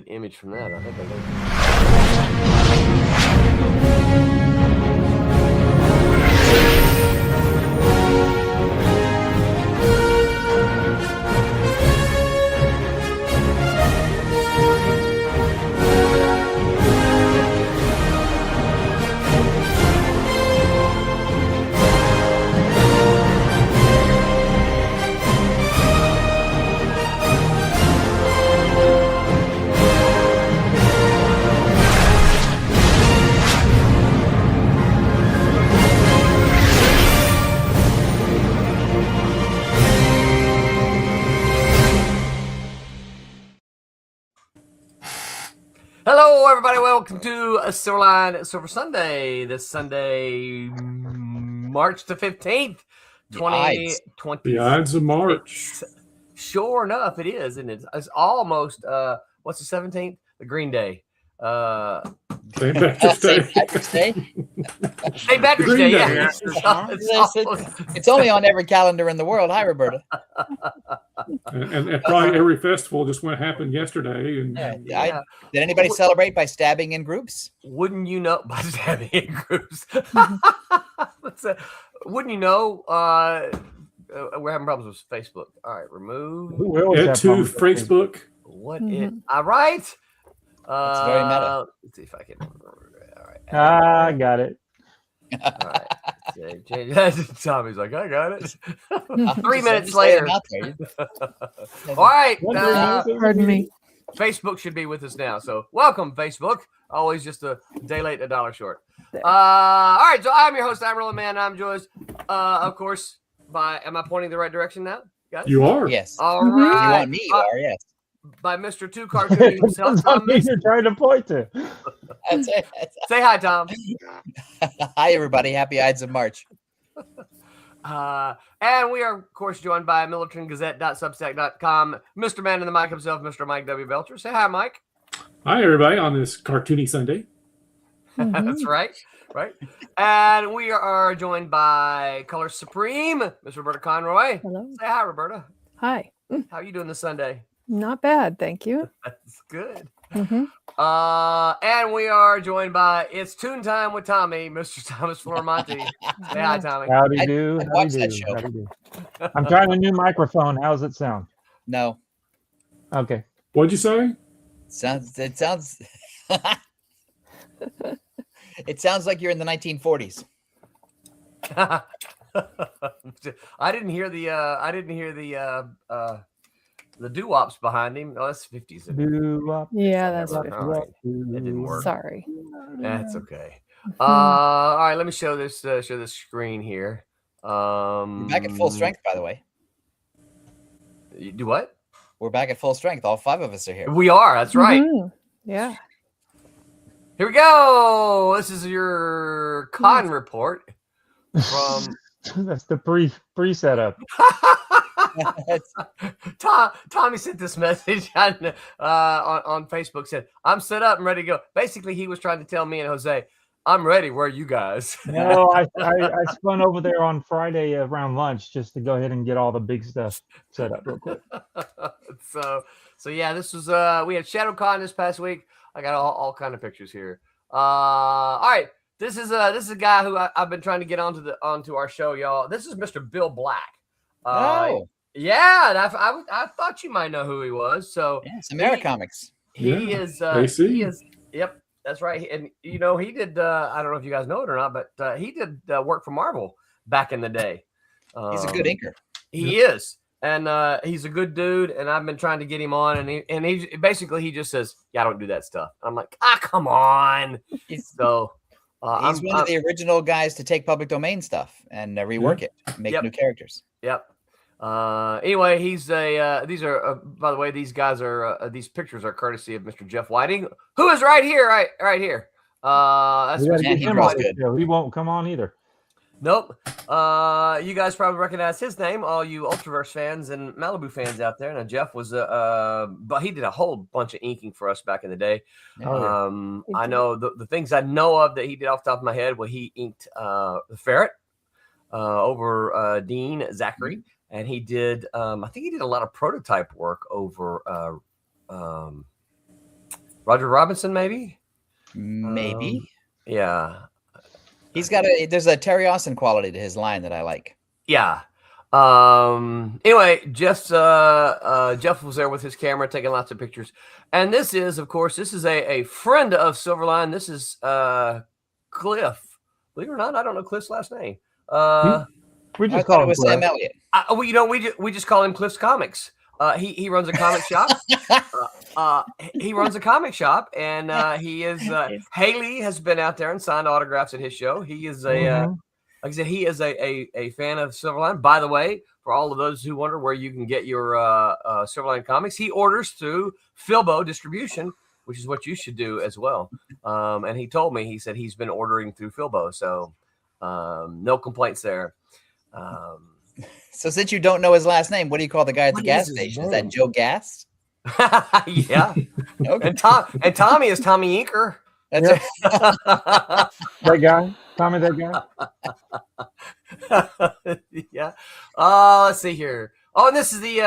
image from that. I think I know. Hello, everybody. Welcome to Silverline Silver Sunday. This Sunday, March the 15th, 2020. The Ides of March. Sure enough, it is, and it's almost what's the 17th? The Green Day. St. Patrick's Day. St. Patrick's Day, yeah. It's only on every calendar in the world. Hi, Roberta. and probably every festival just happened yesterday. And Did anybody celebrate by stabbing in groups? Wouldn't you know? By stabbing in groups. Wouldn't you know? We're having problems with Facebook. All right, remove. Yeah, to Facebook. What it? All right. It's very meta. Let's see if I can. All right. I got it. All right. Tommy's like, I got it. 3 minutes later. All right. Pardon me. Facebook should be with us now. So welcome, Facebook. Always just a day late, a dollar short. All right. So I'm your host. I'm Rolling Man. I'm joined, of course, by. Am I pointing the right direction now, guys? You are. Yes. All right. You want me? You are. Yes. By Mr. Two Cartoony himself. Tom, you're trying to point to. That's it. Say hi, Tom. Hi, everybody. Happy Ides of March. And we are, of course, joined by militarygazette.substack.com, Mr. Man in the mic himself, Mr. Mike W. Belcher. Say hi, Mike. Hi, everybody, on this Cartoony Sunday. That's right. Right. And we are joined by Color Supreme, Miss Roberta Conroy. Hello. Say hi, Roberta. Hi. How are you doing this Sunday? Not bad, thank you. That's good. Mm-hmm. And we are joined by It's Toon Time with Tommy, Mr. Thomas Flormonte. Say hi, Tommy. Howdy do. I'd watch that show. Howdy do. I'm trying a new microphone. How's it sound? No. Okay. What'd you say? It sounds. It sounds like you're in the 1940s. I didn't hear the doo-wops behind him. Oh, that's 50s. Doo-wop. Yeah, that's All good. right. It didn't work. Sorry. That's okay. All right, let me show this screen here. We're back at full strength, by the way. You do what? We're back at full strength. All 5 of us are here. We are. That's right. Mhm. Yeah. Here we go. This is your con report from That's the pre-setup. Tommy sent this message on Facebook. Said, "I'm set up and ready to go." Basically, he was trying to tell me and Jose, "I'm ready. Where are you guys?" No, I spun over there on Friday around lunch just to go ahead and get all the big stuff set up real quick. So yeah, this was we had ShadowCon this past week. I got all kind of pictures here. All right, this is a guy who I've been trying to get onto our show, y'all. This is Mr. Bill Black. Yeah, I thought you might know who he was. So yeah, it's Americomics. He is. Yep, that's right. And you know, he did. I don't know if you guys know it or not, but he did work for Marvel back in the day. He's a good inker. He is. And he's a good dude, and I've been trying to get him on, and he basically he just says, "Yeah, I don't do that stuff." I'm like, come on. So he's one of the original guys to take public domain stuff and rework it, make new characters. Yep. Anyway, he's these are by the way, these guys are these pictures are courtesy of Mr. Jeff Whiting, who is right here, right here. That's he won't come on either. Nope. You guys probably recognize his name, all you Ultraverse fans and Malibu fans out there. Now, Jeff was but he did a whole bunch of inking for us back in the day. I know the things I know of that he did off the top of my head. Well, he inked the Ferret over Dean Zachary, and he did. I think he did a lot of prototype work over Roger Robinson, maybe. Maybe. Yeah. He's got there's a Terry Austin quality to his line that I like. Yeah. Anyway, Jeff was there with his camera taking lots of pictures. And this is, of course, a friend of Silverline. This is Cliff. Believe it or not, I don't know Cliff's last name. We just I call thought it him was Cliff. Sam Elliott. We just call him Cliff's Comics. He runs a comic shop. He runs a comic shop, and he is Haley has been out there and signed autographs at his show. He is like I said, he is a fan of Silverline. By the way, for all of those who wonder where you can get your Silverline comics, he orders through Filbo Distribution, which is what you should do as well. And he told me, he said he's been ordering through Filbo, so no complaints there. So since you don't know his last name, what do you call the guy at the gas station? Is that Joe Gas? Yeah. Okay. And Tommy is Tommy Inker. That's That guy, Tommy, that guy. Yeah. Let's see here. Oh, and this is the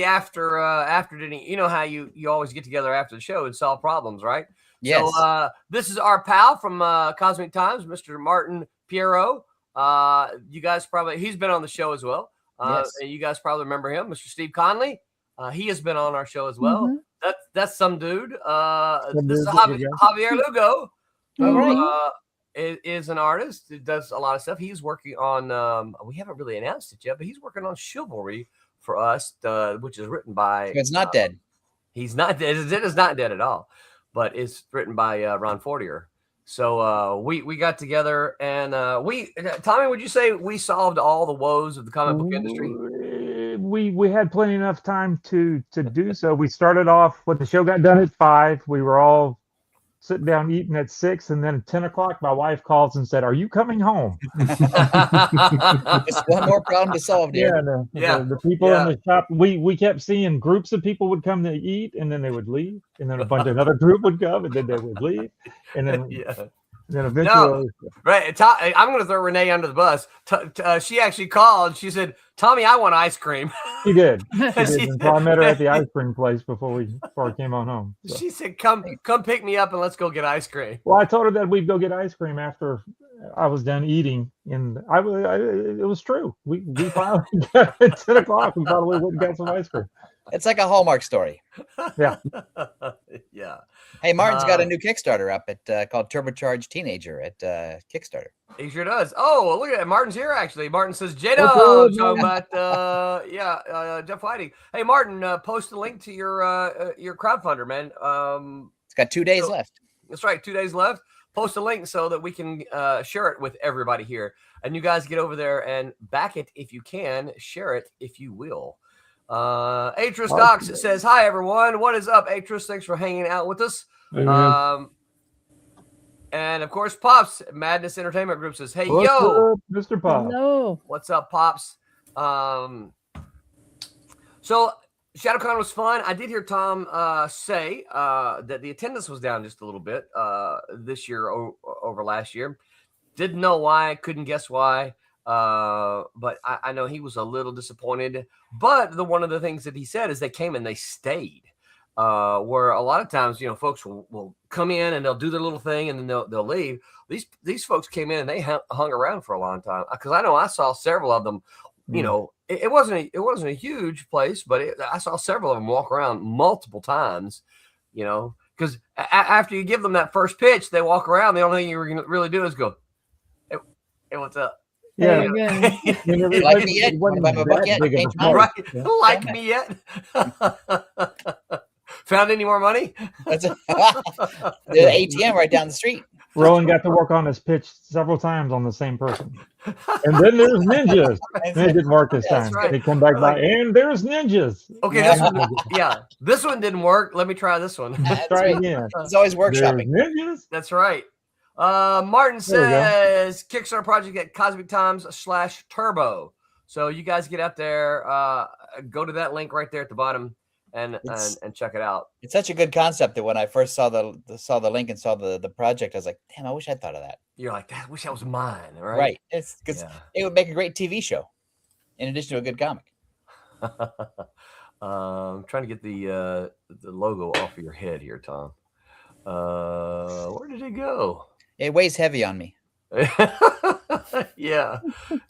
after dinner. You know how you always get together after the show and solve problems, right? Yes. So this is our pal from Cosmic Times, Mr. Martin Pierrot. You guys he's been on the show as well. Yes. And you guys probably remember him, Mr. Steve Conley. He has been on our show as well. That's some dude. This is Javier Lugo, who is an artist who does a lot of stuff. He's working on we haven't really announced it yet, but he's working on Chivalry for us, which is written by It's not dead. He's not dead. It is not dead at all, but it's written by Ron Fortier. So we got together and Tommy, would you say we solved all the woes of the comic book industry? We had plenty enough time to do so. We started off when the show got done at 5. We were all sitting down eating at 6, and then at 10 o'clock, my wife calls and said, "Are you coming home?" Just one more problem to solve, dear. The people in the shop. We kept seeing groups of people would come to eat, and then they would leave, and then a bunch of another group would come, and then they would leave, and then then eventually, right. I'm going to throw Renee under the bus. She actually called. She said, "Tommy, I want ice cream." She did. And so I met her at the ice cream place before I came on home. So. She said, "Come pick me up and let's go get ice cream." Well, I told her that we'd go get ice cream after I was done eating, and it was true. We finally got at 10 o'clock. We probably went and got some ice cream. It's like a Hallmark story. Yeah. Yeah. Hey, Martin's got a new Kickstarter up at called Turbocharged Teenager at Kickstarter. He sure does. Oh, look at that. Martin's here, actually. Martin says, J-Dog, talking about, Jeff Whiting. Hey, Martin, post a link to your crowdfunder, man. It's got 2 days left. That's right. 2 days left. Post a link so that we can share it with everybody here. And you guys get over there and back it if you can. Share it if you will. Atris Docs says, "Hi everyone, what is up, Atris? Thanks for hanging out with us." And of course, Pops Madness Entertainment Group says, "Hey, What's yo, up, Mr. Pop? No. what's up, Pops?" So ShadowCon was fun. I did hear Tom say that the attendance was down just a little bit this year over last year. Didn't know why. Couldn't guess why. But I know he was a little disappointed. But one of the things that he said is they came and they stayed. Where a lot of times, folks will come in and they'll do their little thing and then they'll leave. These folks came in and they hung around for a long time, because I know I saw several of them. It wasn't a huge place, but I saw several of them walk around multiple times. Because after you give them that first pitch, they walk around. The only thing you really do is go, "Hey, what's up?" Yeah. Like me yet? Right. Like me yet? Found any more money? That's the ATM right down the street. Rowan got to work on his pitch several times on the same person. And then there's ninjas. It didn't work this time. right. They come back by, and there's ninjas. Okay, this one didn't work. Let me try this one. Try again. It's always workshopping. There's ninjas. That's right. Martin says Kickstarter project at Cosmic Times /Turbo. So you guys get out there, go to that link right there at the bottom and check it out. It's such a good concept that when I first saw the link and saw the project, I was like, damn, I wish I'd thought of that. You're like, I wish that was mine, right? Right. It's because it would make a great TV show in addition to a good comic. I'm trying to get the logo off of your head here, Tom. Where did it go? It weighs heavy on me. Yeah,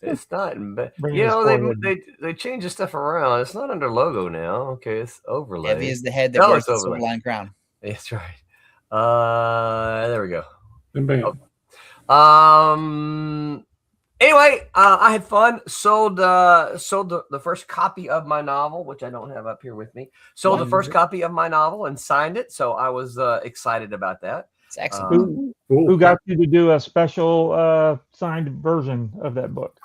it's not in bad. Bring You this know, forward. they change the stuff around. It's not under logo now. Okay, it's overlay. Heavy is the head that Oh, wears it's the overlay. Silverline crown. That's right. There we go. And bam. Anyway, I had fun. Sold the first copy of my novel, which I don't have up here with me. Sold the first copy of my novel and signed it. So I was excited about that. It's excellent. Cool. Who got you to do a special signed version of that book?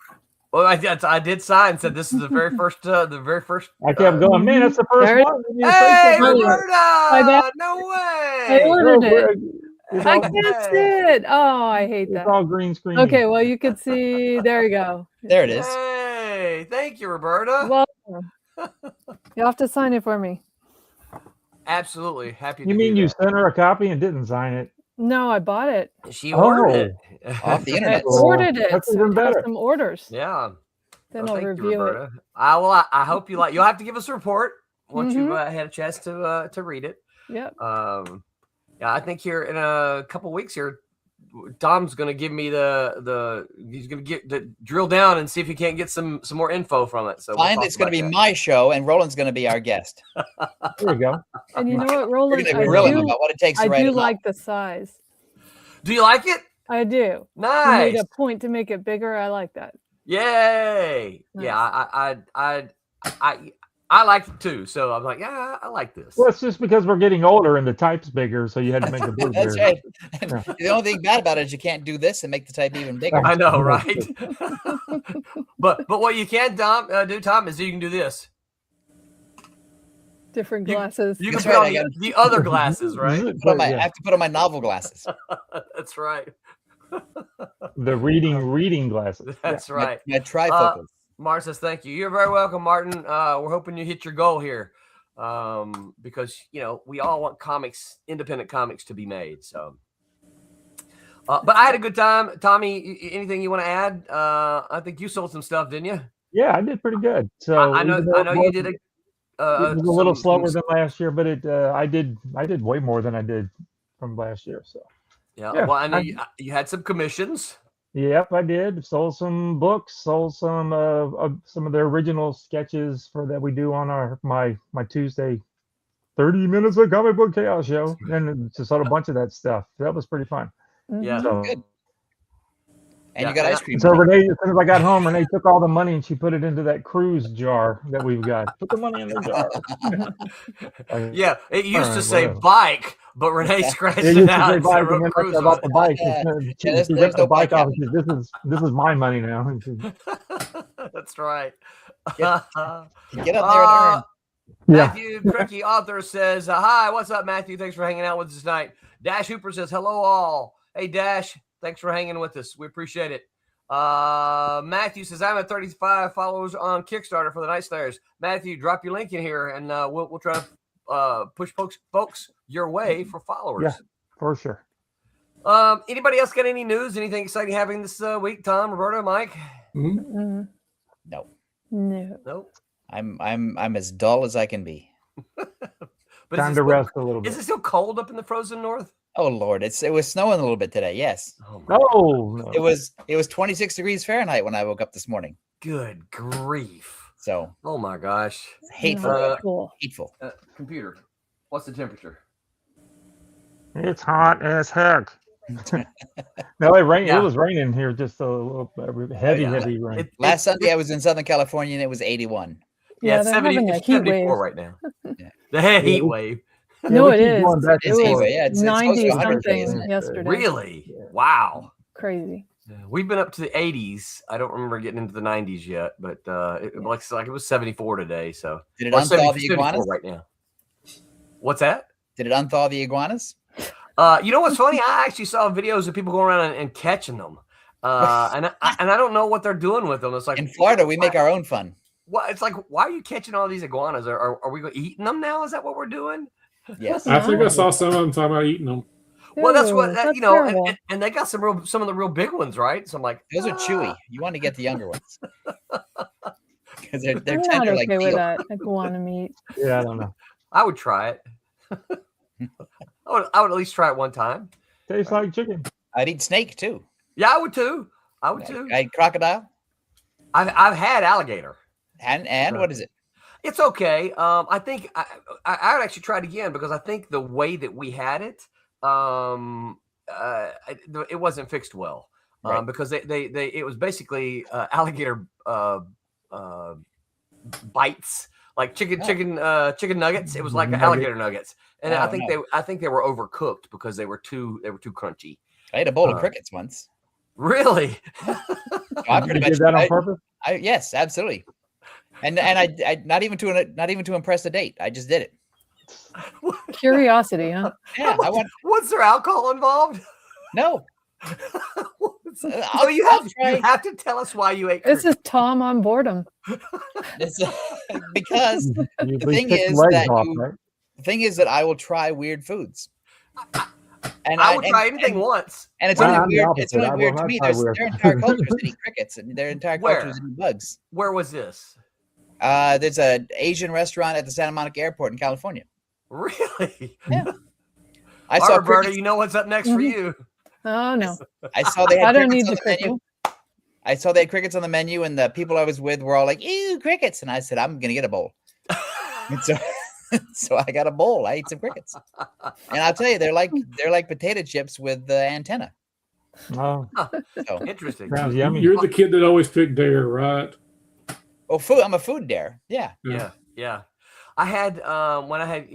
Well, I did sign. Said this is the very first. I kept going, man, that's the first There it one. Hey, Oh, Roberta! No way! I ordered it. It's I all, can't see it. Oh, I hate it's that. all green screen. Okay, well, you could see. There you go. There it is. Hey, thank you, Roberta. Welcome. You'll have to sign it for me. Absolutely happy. You to mean do you that. sent her a copy and didn't sign it? No, I bought it. She ordered Off the it. I internet. ordered it. That's So even I have better. some orders. Yeah. Then Well, I'll thank you, review it. Roberta. I hope you like. You'll have to give us a report once you've had a chance to read it. Yep. Yeah, I think here in a couple weeks here, Tom's going to give me he's going to get the drill down and see if he can't get some more info from it. So Finally, it's going to be my show, and Roland's going to be our guest. There you go. And you know what, We're Roland? going to grill him about what it takes to I write do a novel. like the size. Do you like it? I do. You Nice. made a point to make it bigger. I like that. Yay. Nice. Yeah, I liked it too. So I'm like, yeah, I like this. Well, it's just because we're getting older and the type's bigger, so you had to make the book That's bigger. right. And the only thing bad about it is you can't do this and make the type even bigger. I know, right? but what you can do, Tom, is you can do this. Different glasses. You can That's put right, on the other glasses, right? I have to put on my novel glasses. That's right. The reading glasses. That's right. My trifocals. Martin says, thank you. You're very welcome, Martin. We're hoping you hit your goal here because, we all want independent comics to be made. So, but I had a good time. Tommy, anything you want to add? I think you sold some stuff, didn't you? Yeah, I did pretty good. So I know you did it was a little slower than last year, but I did way more than I did from last year. So yeah. Yeah, Well, I know you had some commissions. yep, I did. Sold some books, sold some of the original sketches that we do on my Tuesday 30 minutes of comic book chaos show, and just sold a bunch of that stuff. That was pretty fun. Yeah. So, Good. And Yeah, you got and ice cream. so Renee, as soon as I got home, Renee took all the money and she put it into that cruise jar that we've got. Put the money in the jar. Yeah, it used to Alright, say whatever. bike, but Renee scratched It it used to out say and bike, said and road then cruise I on bought it. the bike. She there's ripped the no bike bike off. And said, this is my money now. That's right. Get up there and earn. Yeah. Matthew Cricky, author, says, hi, what's up, Matthew? Thanks for hanging out with us tonight. Dash Hooper says, hello, all. Hey, Dash, thanks for hanging with us. We appreciate it. Matthew says, I'm at 35 followers on Kickstarter for the Night Slayers. Matthew, drop your link in here, and we'll try to push folks your way for followers. Yeah, for sure. Anybody else got any news? Anything exciting happening this week? Tom, Roberta, Mike? Mm, No, no. Nope. I'm as dull as I can be. But Time to rest a little Is bit. it still cold up in the frozen north? Oh Lord, it was snowing a little bit today. Yes, Oh, my Oh, no. it was 26 degrees Fahrenheit when I woke up this morning. good grief. So Oh my gosh. hateful, Not cool. hateful. Computer, what's the temperature? It's hot as heck. No, it rained. Yeah. It was raining here, just a little heavy rain. Last Sunday I was in Southern California and it was 81. Yeah, they're 70, having a it's heat 74 wave. right now. Yeah. The heat wave. No, we it keep is. going back It and was forth. Anyway, yeah, it's close to 90 100 today, isn't something it? yesterday. Really? Yeah. Wow. Crazy. We've been up to the 80s. I don't remember getting into the 90s yet, but it looks like it was 74 today. So Did it or unthaw 70 the 74 iguanas? right now. What's that? Did it unthaw the iguanas? You know what's funny? I actually saw videos of people going around and catching them, and I don't know what they're doing with them. It's like In Florida, we make our own fun. Well, it's like, why are you catching all these iguanas? Are we eating them now? Is that what we're doing? Yes. I think I saw some of them talking about eating them. Well, that's what Ew, that's you know, terrible. and they got some of the real big ones, right? So I'm like, Those are chewy. You want to get the younger ones. Because they're I'm not tender okay like with veal. that iguana meat. Yeah, I don't know. I would try it. I would at least try it one time. Tastes like chicken. I'd eat snake too. Yeah, I would too. I'd eat crocodile. I've had alligator. And what is it? It's okay. I think I would actually try it again because I think the way that we had it, it wasn't fixed well. Right. Because it was basically alligator bites, like chicken nuggets. It was like alligator nuggets, and I think they were overcooked because they were too crunchy. I ate a bowl of crickets once. Really? I Did you did that on purpose? Yes, absolutely. And I not even to impress the date. I just did it. Curiosity, huh? Yeah, Was there alcohol involved? No. So you have to tell us why you ate. This is Tom on boredom. Because You the least thing pick is legs that off, you- right? the thing is that I will try weird foods. And I would try anything once. And it's Well, only I'm the weird. opposite. It's only I will weird to not me. try weird. Their entire cultures that eat crickets, and their entire Where? cultures that eat bugs. Where was this? There's an Asian restaurant at the Santa Monica Airport in California. Really? Yeah. All right, Roberta, crickets. you know what's up next for you. Oh no, I saw they had I don't crickets need on the the menu. cricket. I saw they had crickets on the menu, and the people I was with were all like, "Ew, crickets!" And I said, "I'm gonna get a bowl." And so I got a bowl. I ate some crickets, and I'll tell you, they're like potato chips with the antenna. Oh, So, Interesting. sounds yummy. You're the kid that always picked dare, right? food. I'm a food dare. Yeah. Yeah. I had when I had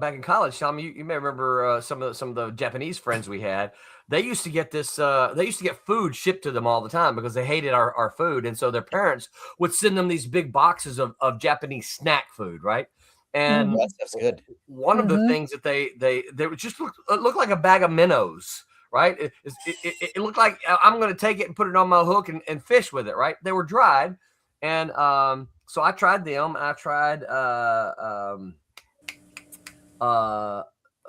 back in college, Tom, you may remember some of the Japanese friends we had. They used to get this. They used to get food shipped to them all the time because they hated our food, and so their parents would send them these big boxes of Japanese snack food, right? And That stuff's good. one of the things that they would just look like a bag of minnows, right? It looked like I'm going to take it and put it on my hook and fish with it, right? They were dried, and so I tried them. And I tried a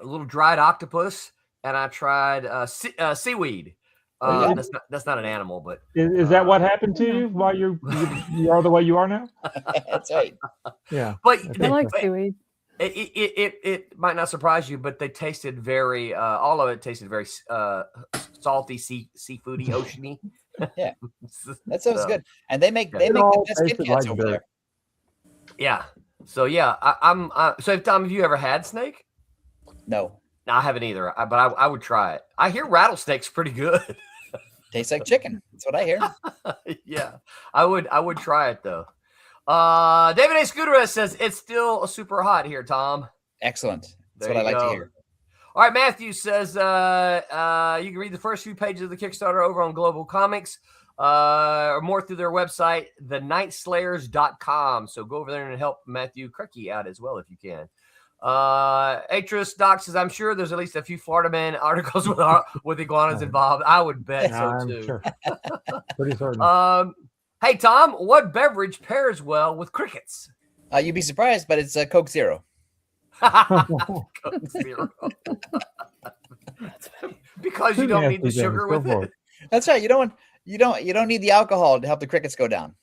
little dried octopus, and I tried seaweed. That's not an animal, but Is that what happened to you while you are the way you are now? That's right. Yeah. but I like seaweed. it might not surprise you, but they tasted very all of it tasted very salty, seafoody, oceany. Yeah. That sounds So, good. And they make It the all best Kit tasted Kats like over dirt. there. Yeah. So yeah, I'm. So Tom, have you ever had snake? No. No, I haven't either. But I would try it. I hear rattlesnake's pretty good. Tastes like chicken. That's what I hear. Yeah, I would try it though. David A. Scooterus says it's still super hot here, Tom. Excellent. That's There what I you like go. to hear. All right, Matthew says you can read the first few pages of the Kickstarter over on Global Comics or more through their website, thenightslayers.com. So go over there and help Matthew Cricky out as well if you can. Atris Doc says, I'm sure there's at least a few Florida Man articles with iguanas involved. I would bet so I'm too. sure. Pretty certain. Hey, Tom, what beverage pairs well with crickets? You'd be surprised, but it's a Coke Zero. Coke Zero. Because you Too don't need the nasty, sugar Dennis. with Go for it. That's right. You don't need the alcohol to help the crickets go down.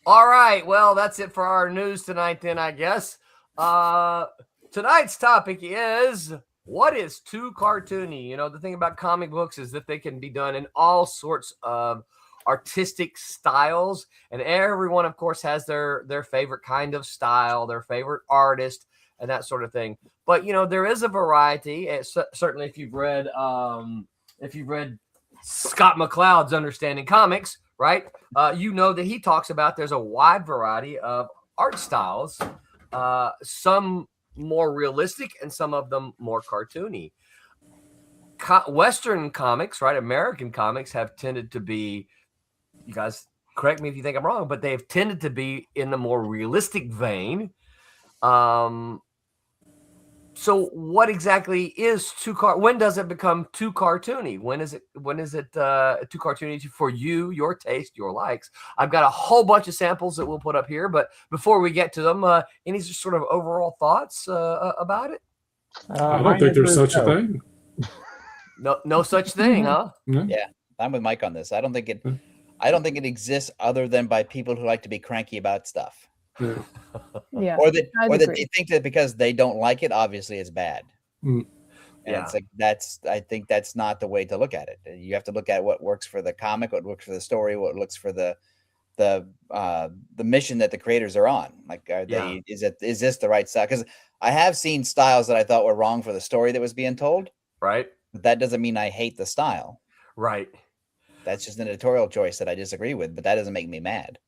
All right. Well, that's it for our news tonight, then, I guess. Tonight's topic is, what is too cartoony? You know, the thing about comic books is that they can be done in all sorts of artistic styles, and everyone, of course, has their favorite kind of style, their favorite artist, and that sort of thing. But you know, there is a variety. Certainly, if you've read Scott McCloud's Understanding Comics, right? You know that he talks about there's a wide variety of art styles, some more realistic and some of them more cartoony. Western comics, right? American comics have tended to be, you guys correct me if you think I'm wrong, but they have tended to be in the more realistic vein. So what exactly is when does it become too cartoony? When is it too cartoony for you, your taste, your likes? I've got a whole bunch of samples that we'll put up here, but before we get to them, any sort of overall thoughts about it? I don't think there's such a thing. No such thing, huh? No. Yeah, I'm with Mike on this. I don't think it exists other than by people who like to be cranky about stuff. Yeah. Yeah. Or that I'd they agree. think that because they don't like it, obviously it's bad. Mm. And Yeah. it's like I think that's not the way to look at it. You have to look at what works for the comic, what works for the story, what looks for the mission that the creators are on. Like, are Yeah. they is this the right style? Because I have seen styles that I thought were wrong for the story that was being told, Right. but that doesn't mean I hate the style. Right. That's just an editorial choice that I disagree with, but that doesn't make me mad.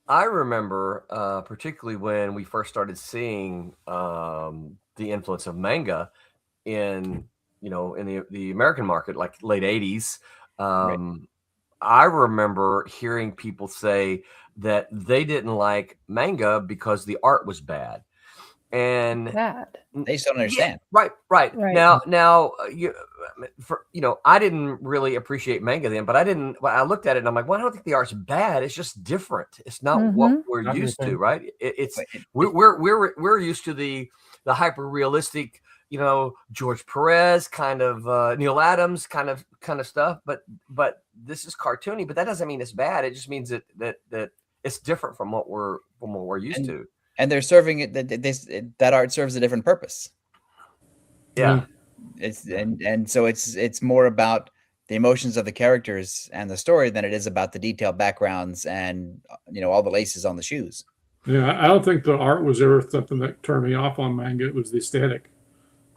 I remember, particularly when we first started seeing the influence of manga in the American market, like late '80s. I remember hearing people say that they didn't like manga because the art was bad, and Bad. They just don't understand. right. Right. Now, I didn't really appreciate manga then, but I looked at it and I'm like, well, I don't think the art's bad. It's just different. It's not what we're Not your used to, thing. right? It's But we're used to the hyper realistic, George Perez kind of, Neil Adams kind of stuff. But this is cartoony. But that doesn't mean it's bad. It just means that it's different from what we're used to. And they're serving it that art serves a different purpose. Yeah. It's and so it's more about the emotions of the characters and the story than it is about the detailed backgrounds and all the laces on the shoes. Yeah, I don't think the art was ever something that turned me off on manga. It was the aesthetic.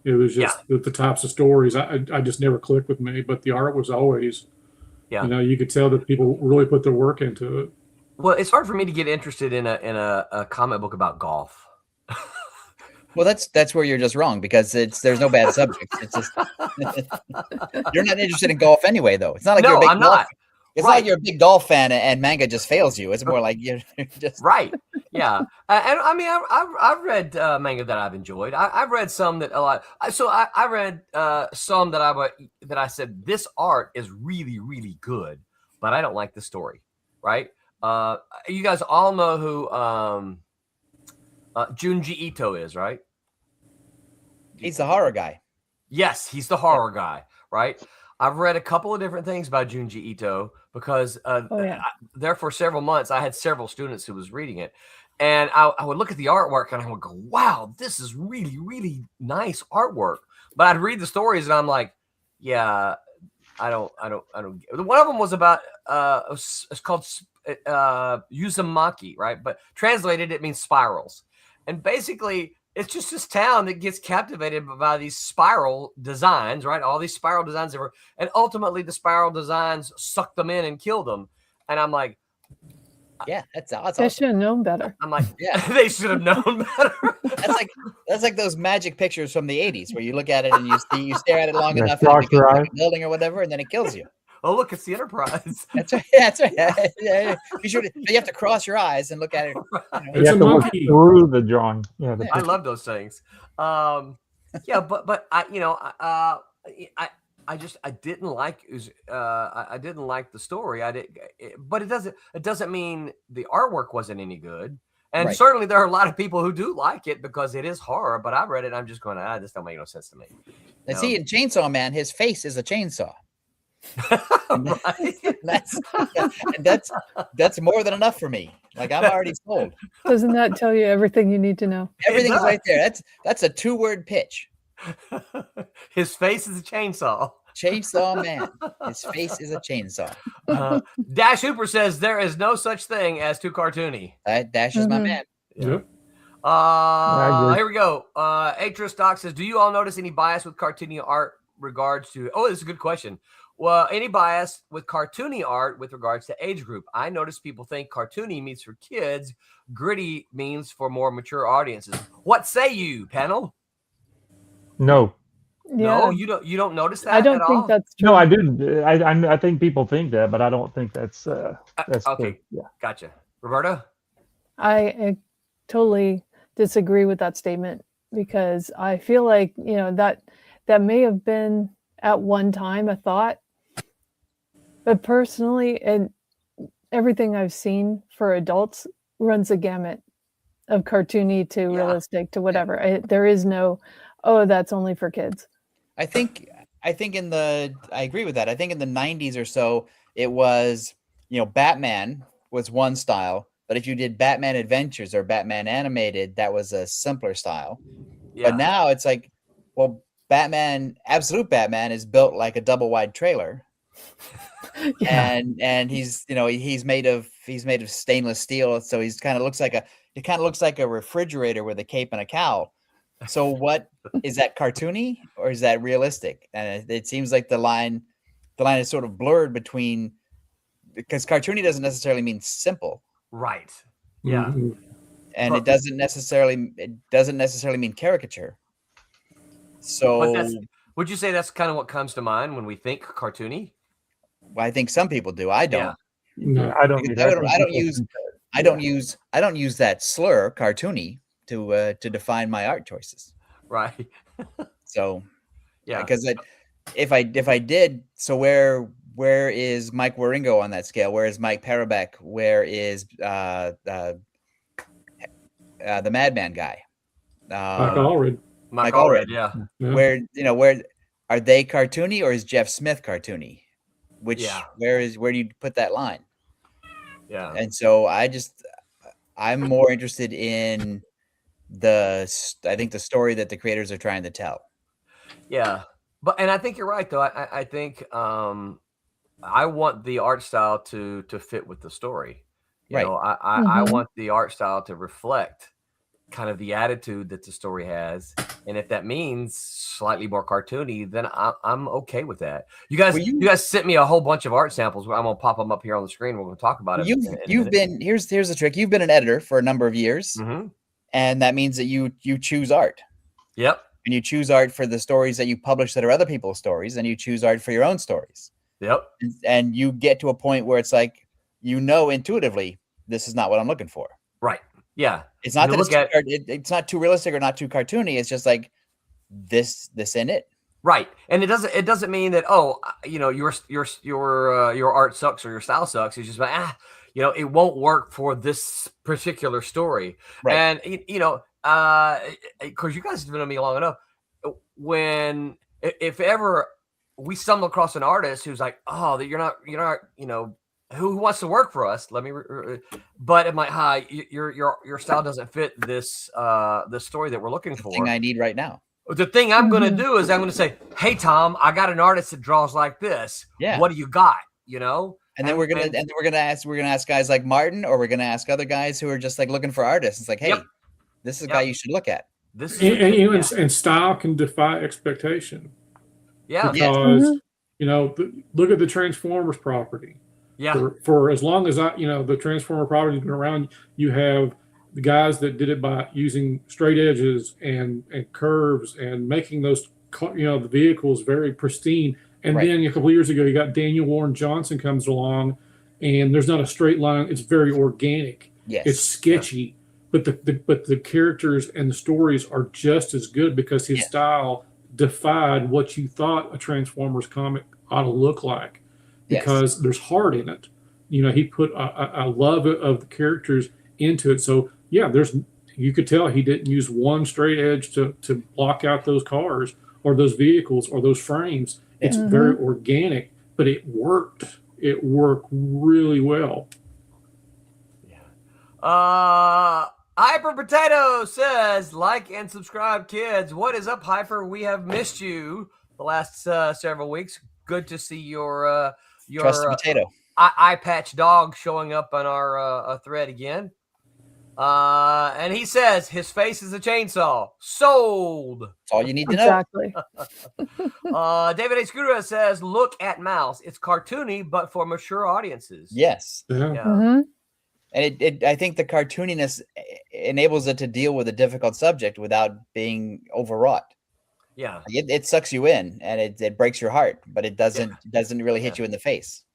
It was just the types of stories. I just never clicked with me, but the art was always, you could tell that people really put their work into it. Well, it's hard for me to get interested in a comic book about golf. Well, that's where you're just wrong, because there's no bad subjects. It's just you're not interested in golf anyway, though. It's not like you're a big I'm golf. not. It's not like you're a big golf fan and manga just fails you. It's more like you're just Right. Yeah. And I mean, I've read manga that I've enjoyed. I've read some that a lot. So I read some that I said this art is really, really good, but I don't like the story. Right. You guys all know who Junji Ito is, right? he's the horror guy. Yes, he's the horror guy, right? I've read a couple of different things by Junji Ito because there for several months I had several students who was reading it, and I would look at the artwork and I would go, "Wow, this is really, really nice artwork." But I'd read the stories and I'm like, "Yeah, I don't." One of them was about it's called Uzumaki, right? But translated, it means spirals, and basically, it's just this town that gets captivated by these spiral designs, right? All these spiral designs, and ultimately the spiral designs suck them in and kill them. And I'm like, Yeah, that's They awesome. should have known better. I'm like, Yeah. they should have known better. That's like those magic pictures from the 80s where you look at it and you stare at it long Yeah, enough and it shocks becomes your like eye. a building or whatever, and then it kills you. Oh, look, it's the Enterprise. That's right. That's right. Yeah. You have to cross your eyes and look at it. You It's have a to look monkey. through the drawing. Yeah, I love those things. Yeah, but I didn't like I didn't like the story. But it doesn't mean the artwork wasn't any good. And Right. certainly there are a lot of people who do like it because it is horror. But I read it, and I'm just going, this don't make no sense to me. And see, in Chainsaw Man, his face is a chainsaw. Right? That's more than enough for me. Like, I'm already sold. Doesn't that tell you everything you need to know? Everything's does. right there. That's a 2-word pitch. His face is a chainsaw. Chainsaw Man. His face is a chainsaw. Dash Hooper says there is no such thing as too cartoony. Dash is my Mhm. man. Yep. I agree. Here we go. Atris Doc says, do you all notice any bias with cartoony art regards to? Oh, this is a good question. Well, any bias with cartoony art with regards to age group? I notice people think cartoony means for kids, gritty means for more mature audiences. What say you, panel? No, No, Yeah, you don't notice that. I don't at think all? that's true. no, I didn't. I think people think that, but I don't think that's Okay. Yeah. Gotcha. Roberta? I totally disagree with that statement, because I feel like, that may have been at one time a thought, but personally, and everything I've seen for adults runs a gamut of cartoony to Yeah. realistic to whatever. There is no, oh, that's only for kids. I think I agree with that. I think in the 90s or so, it was, Batman was one style, But if you did Batman Adventures or Batman Animated, that was a simpler style. Yeah. But now it's like, well, Batman, Absolute Batman is built like a double wide trailer. Yeah. And he's, you know, he's made of stainless steel. So it kind of looks like a refrigerator with a cape and a cowl. So what is that, cartoony or is that realistic? And it seems like the line is sort of blurred between, because cartoony doesn't necessarily mean simple. Right. Yeah. Mm-hmm. And it doesn't necessarily mean caricature. So would you say that's kind of what comes to mind when we think cartoony? I think some people do. I don't. Yeah. No. I don't. I don't use that slur, cartoony, to define my art choices. Right. So Yeah. because if I did, so where is Mike Waringo on that scale? Where is Mike Parabeck? Where is the Madman guy? Mike Allred. Mike Allred, yeah. Where are they cartoony, or is Jeff Smith cartoony? Where do you put that line? Yeah. And so I'm more interested in the story that the creators are trying to tell. Yeah. And I think you're right though. I think I want the art style to fit with the story. You know, I want the art style to reflect kind of the attitude that the story has, and if that means slightly more cartoony, then I'm okay with that. You guys sent me a whole bunch of art samples. I'm gonna pop them up here on the screen. We're gonna talk about it. You've been here's the trick. You've been an editor for a number of years, mm-hmm. and that means that you choose art. Yep. And you choose art for the stories that you publish that are other people's stories, and you choose art for your own stories. Yep. And you get to a point where it's like, intuitively, this is not what I'm looking for. Right. Yeah. It's not that it's not too realistic or not too cartoony. It's just like this in it. Right. And it doesn't mean that, your art sucks or your style sucks. It's just like, it won't work for this particular story. Right. And because you guys have been on me long enough, if ever we stumble across an artist who's like, oh, that you're not, who wants to work for us? But I'm like, hi, your style doesn't fit this the story that we're looking for. The thing I need right now. The thing I'm going to do is I'm going to say, hey Tom, I got an artist that draws like this. Yeah. What do you got? And then we're gonna ask guys like Martin, or we're gonna ask other guys who are just like looking for artists. It's like, hey, this is a guy you should look at. And style can defy expectation. Yeah. Because look at the Transformers property. Yeah. For as long as the Transformer property has been around, you have the guys that did it by using straight edges and curves and making those the vehicles very pristine. And then a couple of years ago, you got Daniel Warren Johnson comes along, and there's not a straight line. It's very organic. Yes. It's sketchy, but the characters and the stories are just as good because his style defied what you thought a Transformers comic ought to look like. Because there's heart in it. He put a love of the characters into it. So you could tell he didn't use one straight edge to block out those cars or those vehicles or those frames. It's very organic, but it worked. It worked really well. Yeah. Hyper Potato says, like and subscribe, kids. What is up, Hyper? We have missed you the last several weeks. Good to see your Trusted potato eye patch dog showing up on our thread again. And he says his face is a chainsaw. Sold. That's all you need to know. Exactly. David A. Scudero says, look at Mouse. It's cartoony, but for mature audiences. Yes. Yeah. Mm-hmm. And I think the cartooniness enables it to deal with a difficult subject without being overwrought. Yeah. It sucks you in and it breaks your heart, but it doesn't really hit you in the face.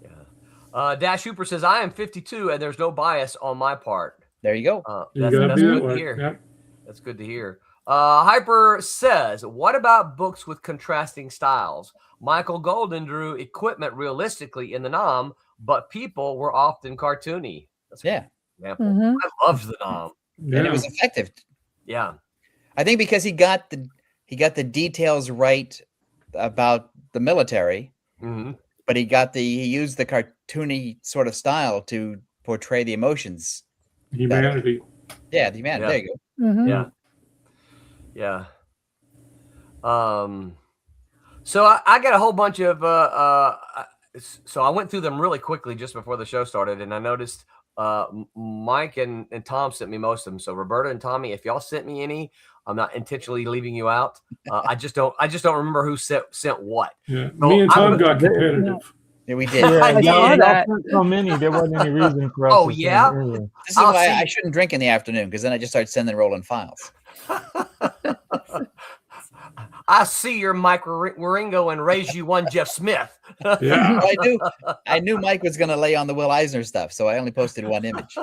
Yeah. Dash Hooper says, I am 52 and there's no bias on my part. There you go. That's good to hear. Yep. That's good to hear. Hyper says, what about books with contrasting styles? Michael Golden drew equipment realistically in the Nom, but people were often cartoony. That's yeah. Mm-hmm. I loved the Nom. Yeah. And it was effective. Yeah. I think because he got the details right about the military, but he used the cartoony sort of style to portray the emotions. Humanity. Yeah, the humanity. Yeah. There you go. Mhm. Yeah. So I got a whole bunch of so I went through them really quickly just before the show started, and I noticed Mike and Tom sent me most of them. So Roberta and Tommy, if y'all sent me any, I'm not intentionally leaving you out. I just don't remember who sent what. Yeah. So Me and I'm Tom gonna- got competitive. Yeah, we did. Yeah, I saw y'all that. sent so many. There wasn't any reason for us. Oh, to send yeah? any. This is I'll why see. I shouldn't drink in the afternoon, because then I just start sending rolling files. I see your Mike Waringo and raise you one Jeff Smith. Yeah. I knew Mike was going to lay on the Will Eisner stuff, so I only posted one image.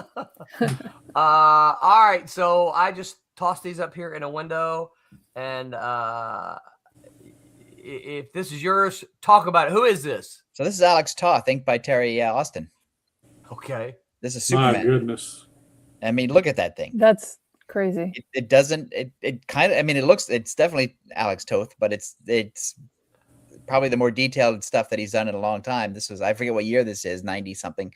All right, so I just tossed these up here in a window, and if this is yours, talk about it. Who is this? So this is Alex Toth, inked by Terry Austin. Okay. This is My Superman. goodness. I mean, look at that thing. That's crazy. It doesn't. It kind of. I mean, it's definitely Alex Toth, but it's probably the more detailed stuff that he's done in a long time. This was, I forget what year this is, 90 something,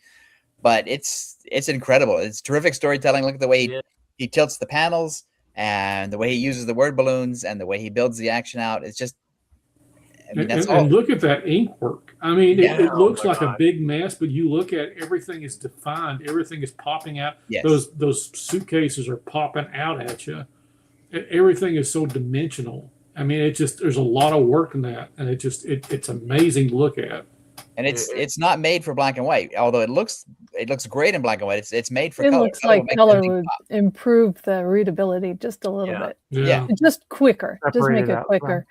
but it's incredible. It's terrific storytelling. Look at the way he tilts the panels and the way he uses the word balloons and the way he builds the action out. It's just, I mean, that's all. And look at that ink work. I mean, it looks my like God. a big mess, but you look at everything is defined. Everything is popping out. Yes. Those suitcases are popping out at you. Everything is so dimensional. I mean, there's a lot of work in that, and it's amazing to look at. And it's not made for black and white, although it looks great in black and white. It's made for It color. looks Color like will make color that thing would pop. improve the readability just a little bit. Yeah. Just quicker. Just Separate make it it out, quicker.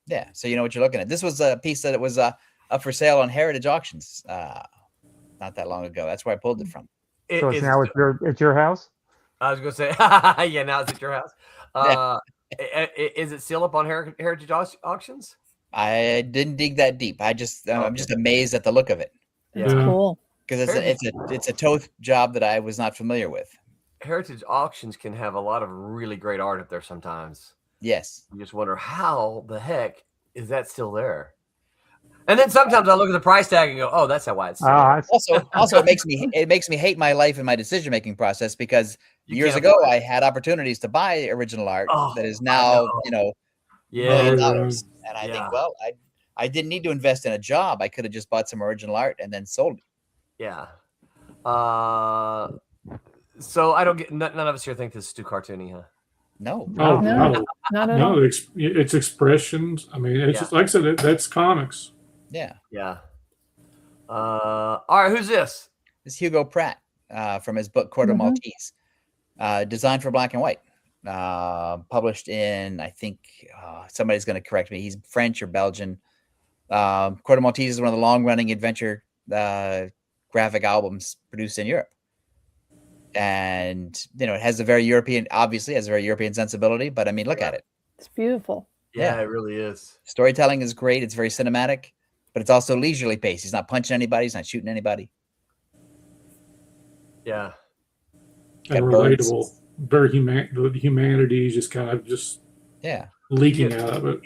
Yeah, so you know what you're looking at. This was a piece that was up for sale on Heritage Auctions not that long ago. That's where I pulled it from. So it's now at your house. I was going to say, yeah, now it's at your house. Is it still up on Heritage Auctions? I didn't dig that deep. I'm just amazed at the look of it, That's Yeah. cool. because it's a Toth job that I was not familiar with. Heritage Auctions can have a lot of really great art up there sometimes. Yes. You just wonder how the heck is that still there? And then sometimes I look at the price tag and go, "Oh, that's why it's." Also, it makes me hate my life and my decision making process, because years ago I had opportunities to buy original art that is now $1 million, and I think, well, I didn't need to invest in a job. I could have just bought some original art and then sold it. Yeah. So I don't get. None of us here think this is too cartoony, huh? No. Oh, No. no. Not at all. No, it's expressions. I mean, it's just, like I said, that's comics. Yeah. Yeah. All right, who's this? This is Hugo Pratt from his book Quarter Maltese, designed for black and white, published in, I think somebody's going to correct me, he's French or Belgian. Quarter Maltese is one of the long-running adventure graphic albums produced in Europe, and it has a very European, obviously has a very European sensibility. But I mean, look at it. It's beautiful. Yeah, it really is. Storytelling is great. It's very cinematic, but it's also leisurely paced. He's not punching anybody. He's not shooting anybody. Yeah. And relatable. Very the humanity is just kind of leaking out of it.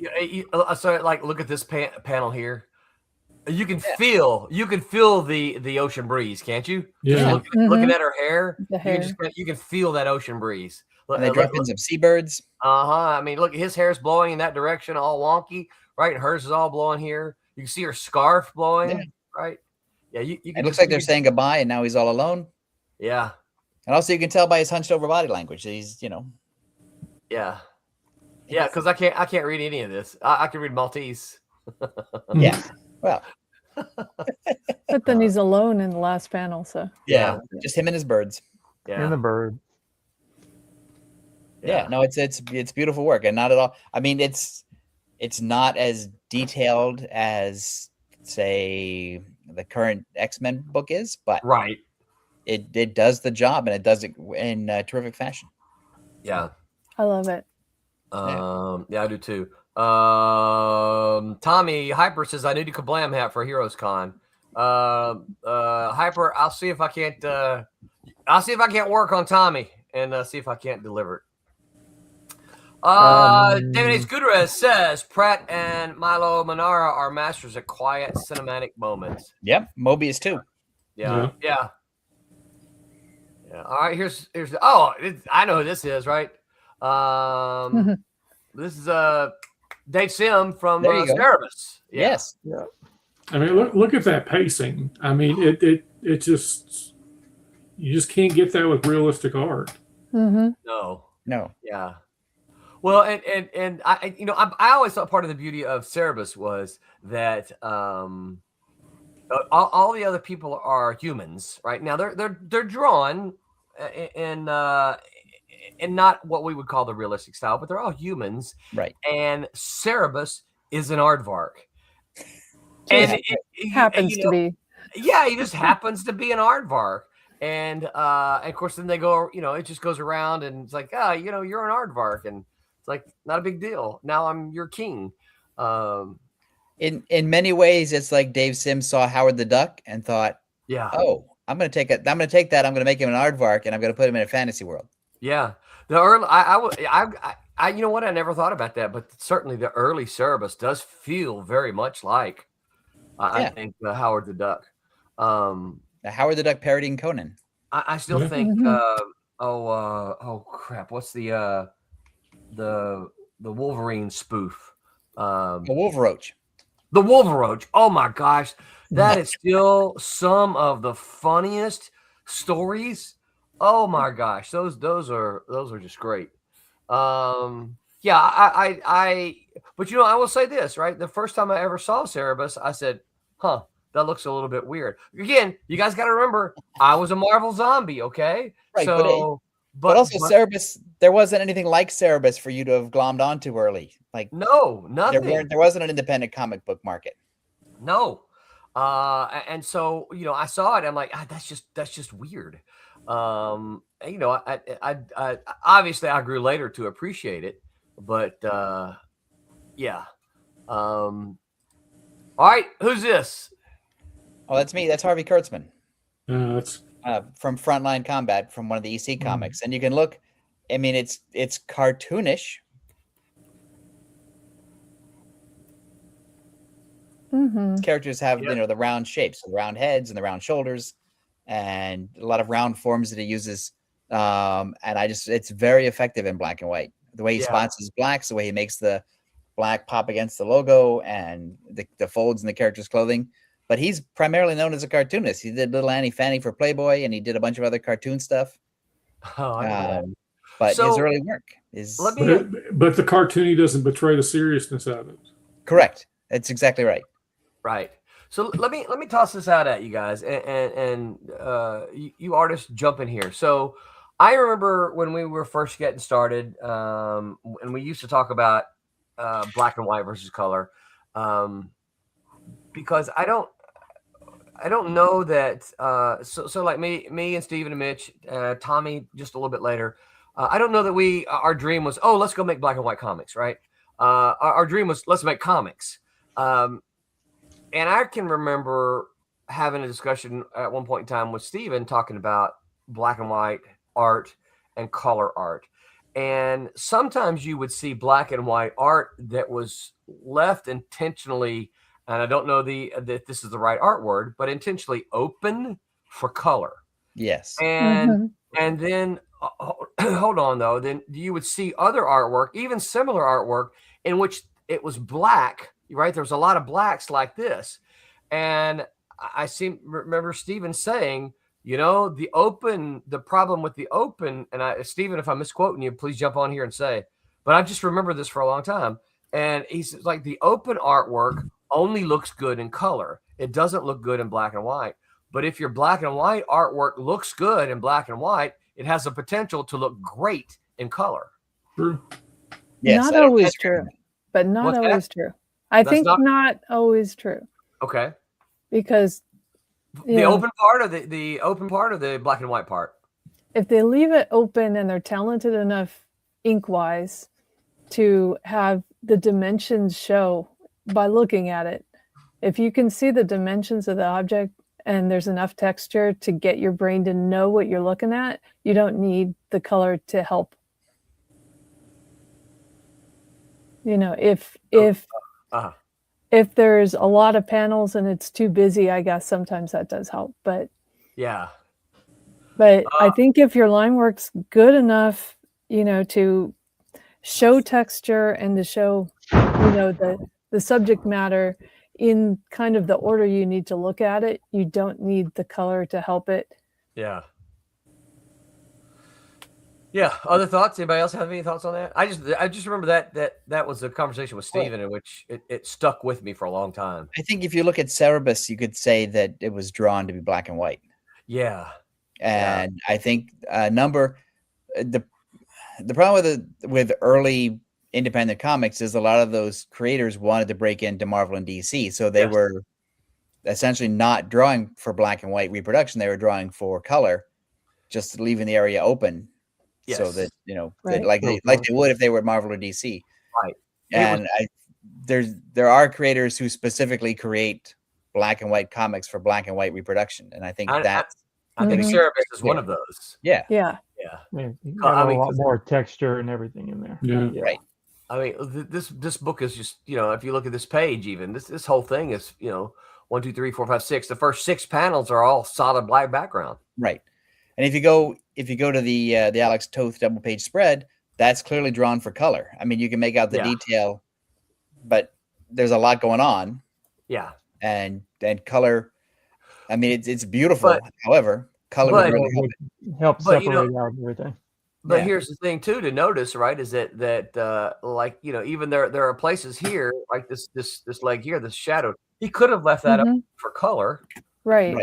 So, like, look at this panel here. You can feel the ocean breeze, can't you? Yeah. Just looking at her hair, The hair. you can feel that ocean breeze. And they drop in some seabirds. I mean, look, his hair's blowing in that direction, all wonky, right? And hers is all blowing here. You can see her scarf blowing, right? Yeah, you can. It looks like they're saying goodbye, and now he's all alone. Yeah. And also, you can tell by his hunched over body language. He's, Yeah. Yeah, because I can't read any of this. I can read Maltese. Yeah. Well. But then he's alone in the last panel, so. Yeah. Just him and his birds. Yeah. And the bird. Yeah. No, it's beautiful work, and not at all. I mean, it's not as detailed as, say, the current X-Men book is, but right. It does the job, and it does it in terrific fashion. Yeah. I love it. Yeah, I do too. Tommy Hyper says I need a Kablam hat for Heroes Con. Hyper, I'll see if I can't work on Tommy and see if I can't deliver it. David H. Gutierrez says Pratt and Milo Manara are masters at quiet cinematic moments. Yep, Mobius too. Yeah. Yeah. All right. Here's. Oh, I know who this is, right? This is Dave Sim from There you go. Cerebus. Yeah. Yes. Yeah. I mean, look at that pacing. I mean, it just, you just can't get that with realistic art. No. Yeah. Well, and I always thought part of the beauty of Cerebus was that all the other people are humans, right? Now they're drawn in not what we would call the realistic style, but they're all humans, right? And Cerebus is an aardvark, and it happens to be. Yeah, he just happens to be an aardvark. And of course, then they go, it just goes around and it's like, you're an aardvark. And it's like, not a big deal. Now I'm your king. In many ways, it's like Dave Sims saw Howard the Duck and thought, yeah, oh, I'm going to take that. I'm going to make him an aardvark and I'm going to put him in a fantasy world. Yeah. The early, I you know what? I never thought about that, but certainly the early Cerebus does feel very much like, I think, Howard the Duck. Howard the Duck parodying Conan. I still think. Oh crap! What's the Wolverine spoof? The Wolveroach. The Wolveroach. Oh my gosh, that is still some of the funniest stories. Oh my gosh, those are just great. Yeah, but I will say this, right? The first time I ever saw Cerebus, I said, "Huh, that looks a little bit weird." Again, you guys got to remember, I was a Marvel zombie, okay? Right, so, but also Cerebus, there wasn't anything like Cerebus for you to have glommed onto early. Like no, nothing. There wasn't an independent comic book market. No, and so I saw it. I'm like, that's just weird. I obviously I grew later to appreciate it, but yeah. All right, who's this? Oh, that's me. That's Harvey Kurtzman. That's from Frontline Combat, from one of the EC comics, and you can look. I mean, it's cartoonish. Characters have the round shapes, the round heads and the round shoulders, and a lot of round forms that he uses. And it's very effective in black and white. The way he spots his blacks, the way he makes the black pop against the logo and the folds in the character's clothing. But he's primarily known as a cartoonist. He did Little Annie Fanny for Playboy, and he did a bunch of other cartoon stuff. But his early work is. But the cartoony doesn't betray the seriousness of it. Correct. That's exactly right. Right. So let me toss this out at you guys, and you artists jump in here. So I remember when we were first getting started, and we used to talk about black and white versus color, because I don't know that. So like me and Steven and Mitch, Tommy just a little bit later. I don't know that our dream was, let's go make black and white comics, right? Our dream was, let's make comics. And I can remember having a discussion at one point in time with Steven talking about black and white art and color art. And sometimes you would see black and white art that was left intentionally, and I don't know that this is the right art word, but intentionally open for color. Yes. And then hold on though, then you would see other artwork, even similar artwork, in which it was black. Right, there was a lot of blacks like this, and I remember Steven saying, the problem with the open, and Steven, if I'm misquoting you, please jump on here and say, but I just remember this for a long time. And he's like, the open artwork only looks good in color; it doesn't look good in black and white. But if your black and white artwork looks good in black and white, it has the potential to look great in color. True. Yes, not always true, but not always true. I think not always true. Okay. Because the open part of the open part of the black and white part. If they leave it open and they're talented enough ink-wise to have the dimensions show by looking at it, if you can see the dimensions of the object and there's enough texture to get your brain to know what you're looking at, you don't need the color to help. If there's a lot of panels and it's too busy, I guess sometimes that does help. But yeah. But I think if your line work's good enough, to show texture and to show, the subject matter in kind of the order you need to look at it, you don't need the color to help it. Yeah. Yeah. Other thoughts? Anybody else have any thoughts on that? I just remember that was a conversation with Steven in which it stuck with me for a long time. I think if you look at Cerebus, you could say that it was drawn to be black and white. Yeah. And I think the problem with early independent comics is a lot of those creators wanted to break into Marvel and DC, so they were essentially not drawing for black and white reproduction. They were drawing for color, just leaving the area open. Yes. So that Right. like they would if they were Marvel or DC. Right. And there are creators who specifically create black and white comics for black and white reproduction, and I think I think Mhm. Cerebus is one of those. yeah. Yeah. Yeah. You got a lot more texture and everything in there. Yeah. Right. I mean, this book is just, if you look at this page, even this whole thing is, 1, 2, 3, 4, 5, 6. The first 6 panels are all solid black background. Right. And if you go to the Alex Toth double page spread, that's clearly drawn for color. I mean, you can make out the detail, but there's a lot going on. Yeah. And color, I mean, it's beautiful. However, color would really help separate out everything. But here's the thing too to notice, right? Is that even there are places here like this leg here, this shadow. He could have left that up for color, Right.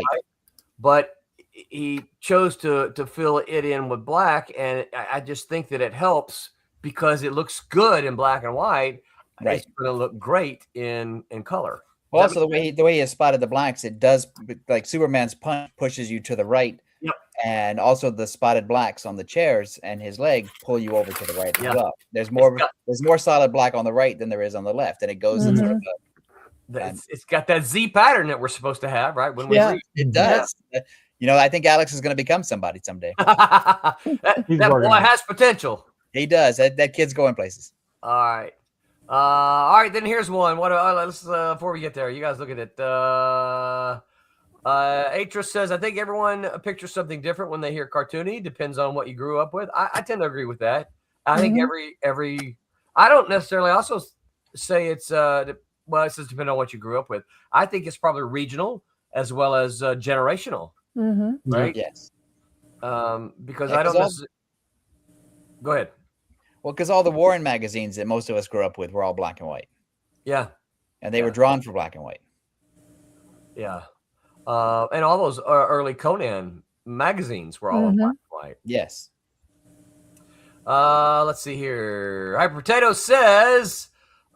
But he chose to fill it in with black, and I just think that it helps because it looks good in black and white. Right. It's going to look great in color. Well, also the way he has spotted the blacks, it does, like Superman's punch pushes you to the right. Yep. And also the spotted blacks on the chairs and his leg pull you over to the right as well. There's more solid black on the right than there is on the left, and it goes in sort of it's got that Z pattern that we're supposed to have, right? When we read. It does. Yeah. I think Alex is going to become somebody someday. that boy has potential. He does. That kid's going places. All right. All right, then here's one. Let's before we get there, you guys look at it. Atris says, I think everyone pictures something different when they hear cartoony. Depends on what you grew up with. I tend to agree with that. I think every I don't necessarily also say it's it says depending on what you grew up with. I think it's probably regional as well as generational. Right? Yes. Because I don't necessarily go ahead. Well, because all the Warren magazines that most of us grew up with were all black and white. Yeah. And they were drawn for black and white. Yeah. And all those early Conan magazines were all in black and white. Yes. Let's see here. Hyper Potato says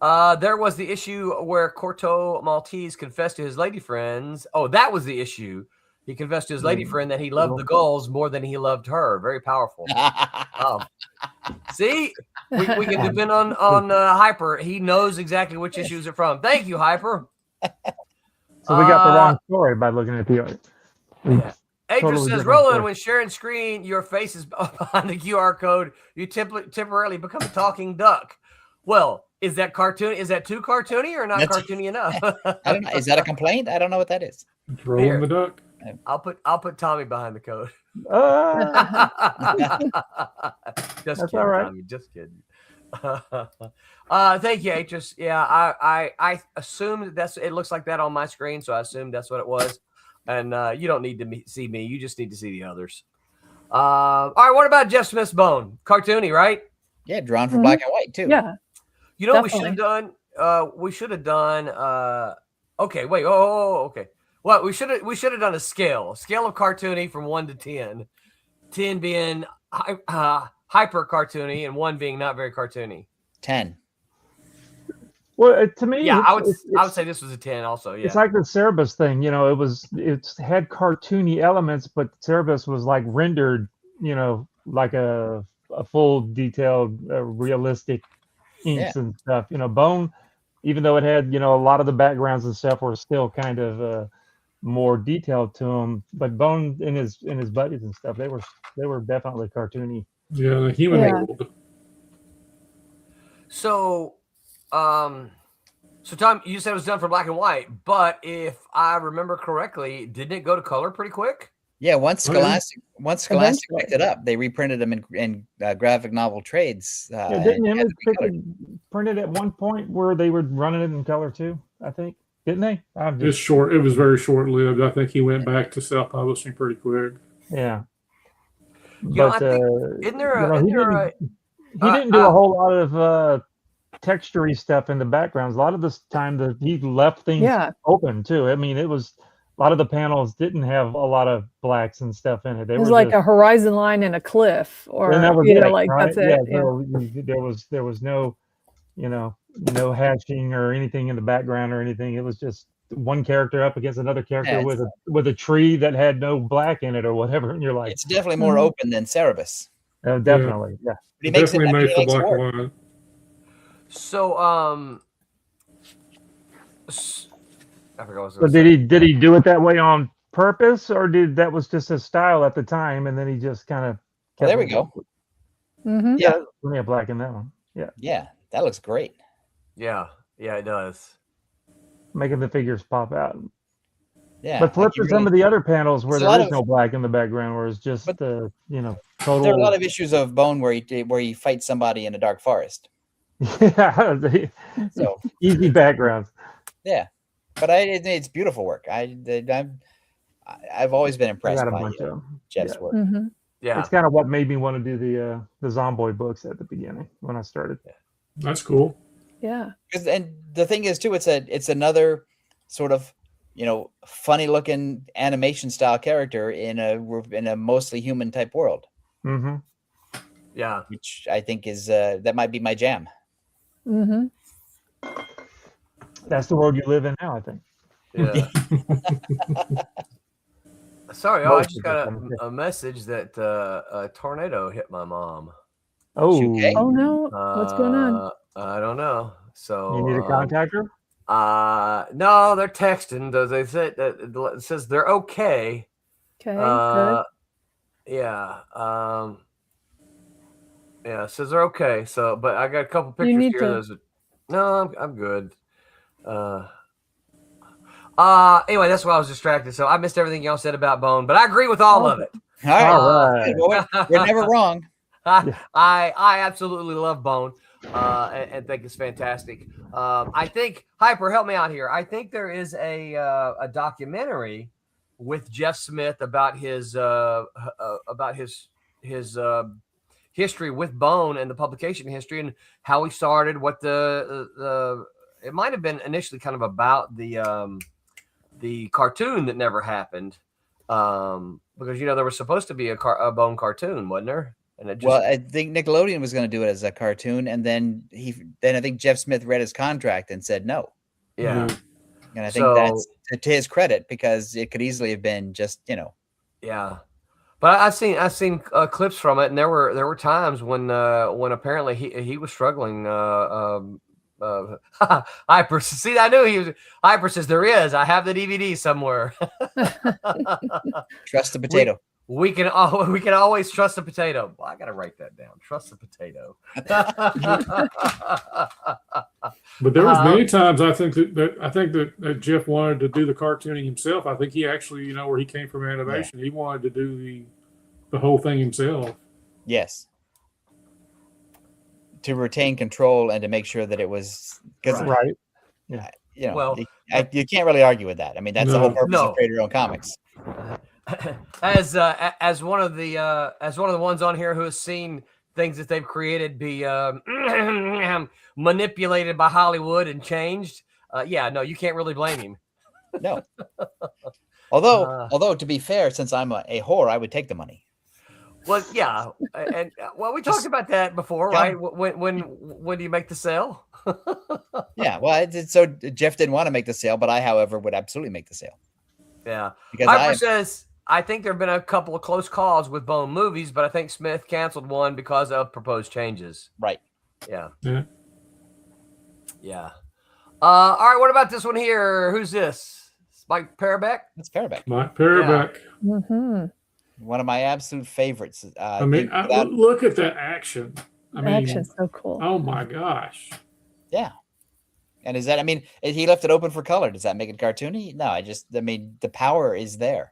there was the issue where Corto Maltese confessed to his lady friends. Oh, that was the issue. He confessed to his lady friend that he loved the gulls more than he loved her. Very powerful. See, we can depend on Hyper. He knows exactly which issues are from. Thank you, Hyper. So we got the wrong story by looking at the art. Adrian says, Roland, when sharing screen, your face is behind the QR code. You temporarily become a talking duck. Well, is that cartoon? Is that too cartoony or not cartoony enough? I don't know. Is that a complaint? I don't know what that is. It's Roland the duck. I'll put Tommy behind the code. Just That's kidding, all right. Tommy. Just kidding. Thank you, Atris. Yeah, I assumed it looks like that on my screen, so I assumed that's what it was. And you don't need to see me. You just need to see the others. All right, what about Jeff Smith's bone? Cartoony, right? Yeah, drawn for black and white too. Yeah. You know what we should have done? We should have done okay, wait. Okay. Well, we should have done a scale of cartoony from 1 to 10. 10 being hyper cartoony and 1 being not very cartoony. 10. Well, to me, yeah, I would say this was a 10 also. Yeah, it's like the Cerebus thing. It had cartoony elements, but Cerebus was like rendered, like a full detailed, realistic inks and stuff. Bone, even though it had, a lot of the backgrounds and stuff were still kind of more detailed to him, but Bone in his buddies and stuff, they were definitely cartoony. Yeah, the human world. So Tom, you said it was done for black and white, but if I remember correctly, didn't it go to color pretty quick? Yeah, once Scholastic Eventually. picked it up, they reprinted them in graphic novel trades. Yeah, didn't Image pick it, print it at one point where they were running it in color too? I think, didn't they? It's short. It was very short lived. I think he went back to self publishing pretty quick. Yeah. I think, isn't there he didn't do a whole lot of textury stuff in the backgrounds. A lot of this time that he left things open too. I mean, it was a lot of the panels didn't have a lot of blacks and stuff in it. It was like a horizon line and a cliff, or and that was like right? that's it. There was no, no hatching or anything in the background or anything. It was just one character up against another character with a tree that had no black in it or whatever. And you're like, it's definitely more open than Cerebus. Definitely, yeah. But he makes definitely made for black work. and white. So I forgot what I was So gonna say. did he do it that way on purpose, or that was just his style at the time, and then he just kind of kept there we go. Mm-hmm. Yeah, we have black in that one. Yeah, that looks great. Yeah, it does. Making the figures pop out. Yeah, But flip to some of the other panels where There's a there lot is no black in the background, where it's just total. There are a lot of issues of Bone where he fights somebody in a dark forest. Yeah, So easy backgrounds. Yeah, but it's beautiful work. I've always been impressed by Jeff's work. Mm-hmm. Yeah, it's kind of what made me want to do the Zomboid books at the beginning when I started. That's cool. Yeah, and the thing is too, it's another sort of funny looking animation style character in a mostly human type world. Mm-hmm. Yeah, which I think is that might be my jam. Mm-hmm. That's the world you live in now, I think. Yeah. Sorry, I just got a message that a tornado hit my mom. Oh, oh no! What's going on? I don't know. So you need to contact her. No, they're texting. They said that it says they're okay. Okay, good. Yeah. Yeah, it says they're okay. So, but I got a couple pictures here. No, I'm good. Anyway, that's why I was distracted. So I missed everything y'all said about Bone, but I agree with all of it. All right. We're never wrong. I absolutely love Bone and think it's fantastic. I think Hyper, help me out here. I think there is a documentary with Jeff Smith about his history with Bone and the publication history and how he started. What it might have been initially kind of about the cartoon that never happened, because there was supposed to be a Bone cartoon, wasn't there? And it just, I think Nickelodeon was going to do it as a cartoon, and then I think Jeff Smith read his contract and said no. Yeah, and I think that's to his credit, because it could easily have been just Yeah, but I've seen clips from it, and there were times when apparently he was struggling. Hyper, see, I knew he was. Hyper says there is. I have the DVD somewhere. Trust the potato. We can always trust the potato. Well, I gotta write that down. Trust the potato. But there was many times I think that Jeff wanted to do the cartooning himself. I think he actually, where he came from animation, he wanted to do the whole thing himself. Yes. To retain control and to make sure that it was right. Yeah. You can't really argue with that. I mean, that's the whole purpose of create your own comics. As one of the ones on here who has seen things that they've created be manipulated by Hollywood and changed, you can't really blame him. No. Although to be fair, since I'm a whore, I would take the money. Well, yeah, and we talked about that before, right? When do you make the sale? Yeah, well, so Jeff didn't want to make the sale, but I, however, would absolutely make the sale. Yeah, because Hyper says I think there have been a couple of close calls with Bone movies, but I think Smith canceled one because of proposed changes. Right. Yeah. Yeah. All right. What about this one here? Who's this? Mike Parabeck? It's Parabeck. Mike Parabeck. Yeah. Mm-hmm. One of my absolute favorites. Look at that action. Action's so cool. Oh my gosh. Yeah. And he left it open for color. Does that make it cartoony? No, the power is there.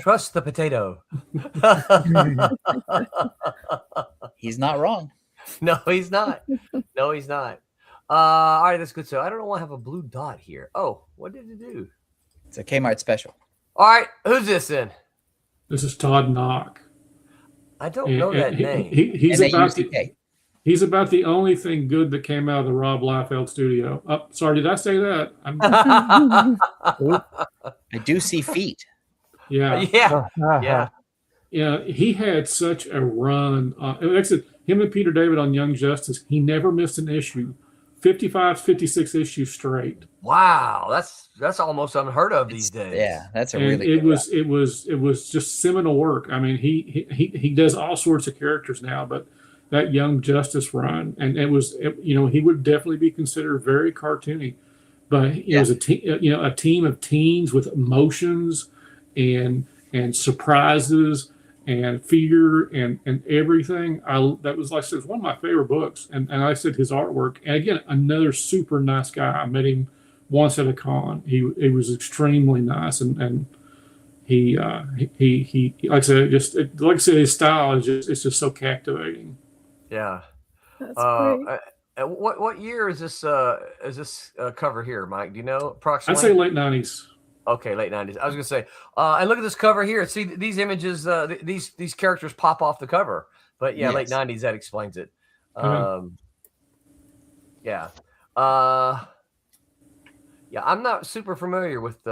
Trust the potato. He's not wrong. No, he's not. No, he's not. All right, that's good. So I don't know why I have a blue dot here. Oh, what did it do? It's a Kmart special. All right, who's this then? This is Todd Knock. I don't know that name. He's about the only thing good that came out of the Rob Liefeld studio. Oh, sorry, did I say that? I do see feet. Yeah. Yeah. Yeah, he had such a run. Like I said, him and Peter David on Young Justice, he never missed an issue. 55, 56 issues straight. Wow, that's almost unheard of these days. Yeah, that's a and really. It was just seminal work. I mean, he does all sorts of characters now, but that Young Justice run, and he would definitely be considered very cartoony, but it was a team of teens with emotions and surprises and fear and everything. That was, like I said, it was one of my favorite books. And I said his artwork. And again, another super nice guy. I met him once at a con. He was extremely nice, and he like I said, his style is just so captivating. Yeah. That's great. What year is this cover here, Mike? Do you know approximately? I'd say late 90s. Okay, late 90s. I was gonna say, and look at this cover here. See these images, these characters pop off the cover. But yeah, Yes. late 90s, that explains it. Yeah. Yeah, I'm not super familiar with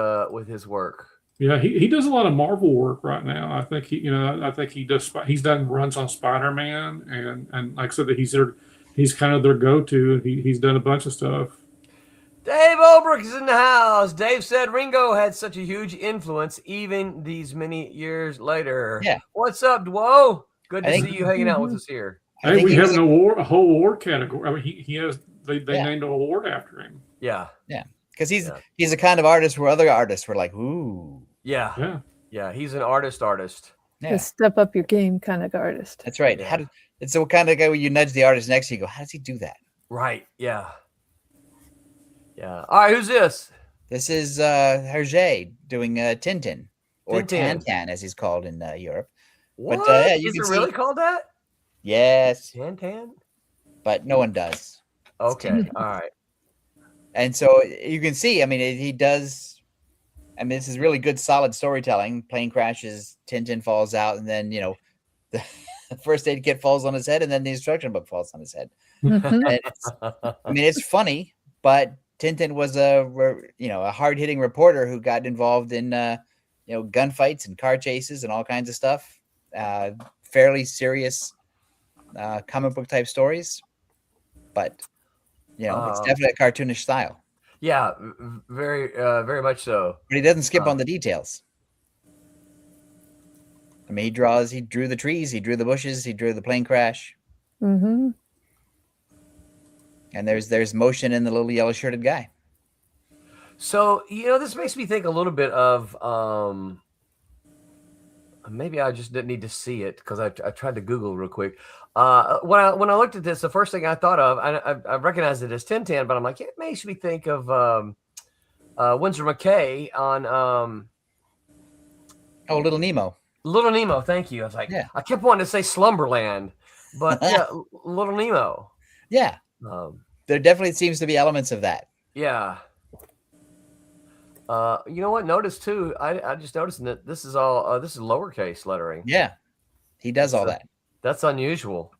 his work. Yeah, he does a lot of Marvel work right now. I think he's done runs on Spider-Man, and like I said, he's kind of their go-to. He's done a bunch of stuff. Dave Olbrich is in the house. Dave said Ringo had such a huge influence even these many years later. Yeah. What's up, Dwo? Good to see you hanging out with us here. Hey, we have a whole award category. I mean, they named an award after him. Yeah. Yeah. Because he's a kind of artist where other artists were like, ooh. Yeah. He's an artist. Yeah. A step up your game kind of artist. That's right. Yeah. It's the kind of guy where you nudge the artist next to you, go, how does he do that? Right. Yeah. Yeah. All right. Who's this? This is Hergé doing Tintin, or Tintin. Tantan as he's called in Europe. What? But you is can it see, really called that? Yes, Tantan? but no one does. Okay. All right. And so you can see, I mean, he does. I mean, this is really good, solid storytelling. Plane crashes, Tintin falls out, and then the first aid kit falls on his head, and then the instruction book falls on his head. And it's funny, but Tintin was a hard-hitting reporter who got involved in gunfights and car chases and all kinds of stuff. Fairly serious comic book type stories, but it's definitely a cartoonish style. Yeah, very very much so. But he doesn't skip on the details. I mean, he drew the trees, he drew the bushes, he drew the plane crash. Mm-hmm. And there's motion in the little yellow shirted guy. So, this makes me think a little bit of maybe I just didn't need to see it because I tried to Google real quick. When I looked at this, the first thing I thought of, I recognized it as Tintin, but I'm like, it makes me think of Winsor McKay on Little Nemo. Little Nemo, thank you. I was like, I kept wanting to say Slumberland, but Little Nemo. Yeah. There definitely seems to be elements of that. Yeah. You know what? Notice too. I just noticed that this is all this is lowercase lettering. Yeah, he does all that. That's unusual.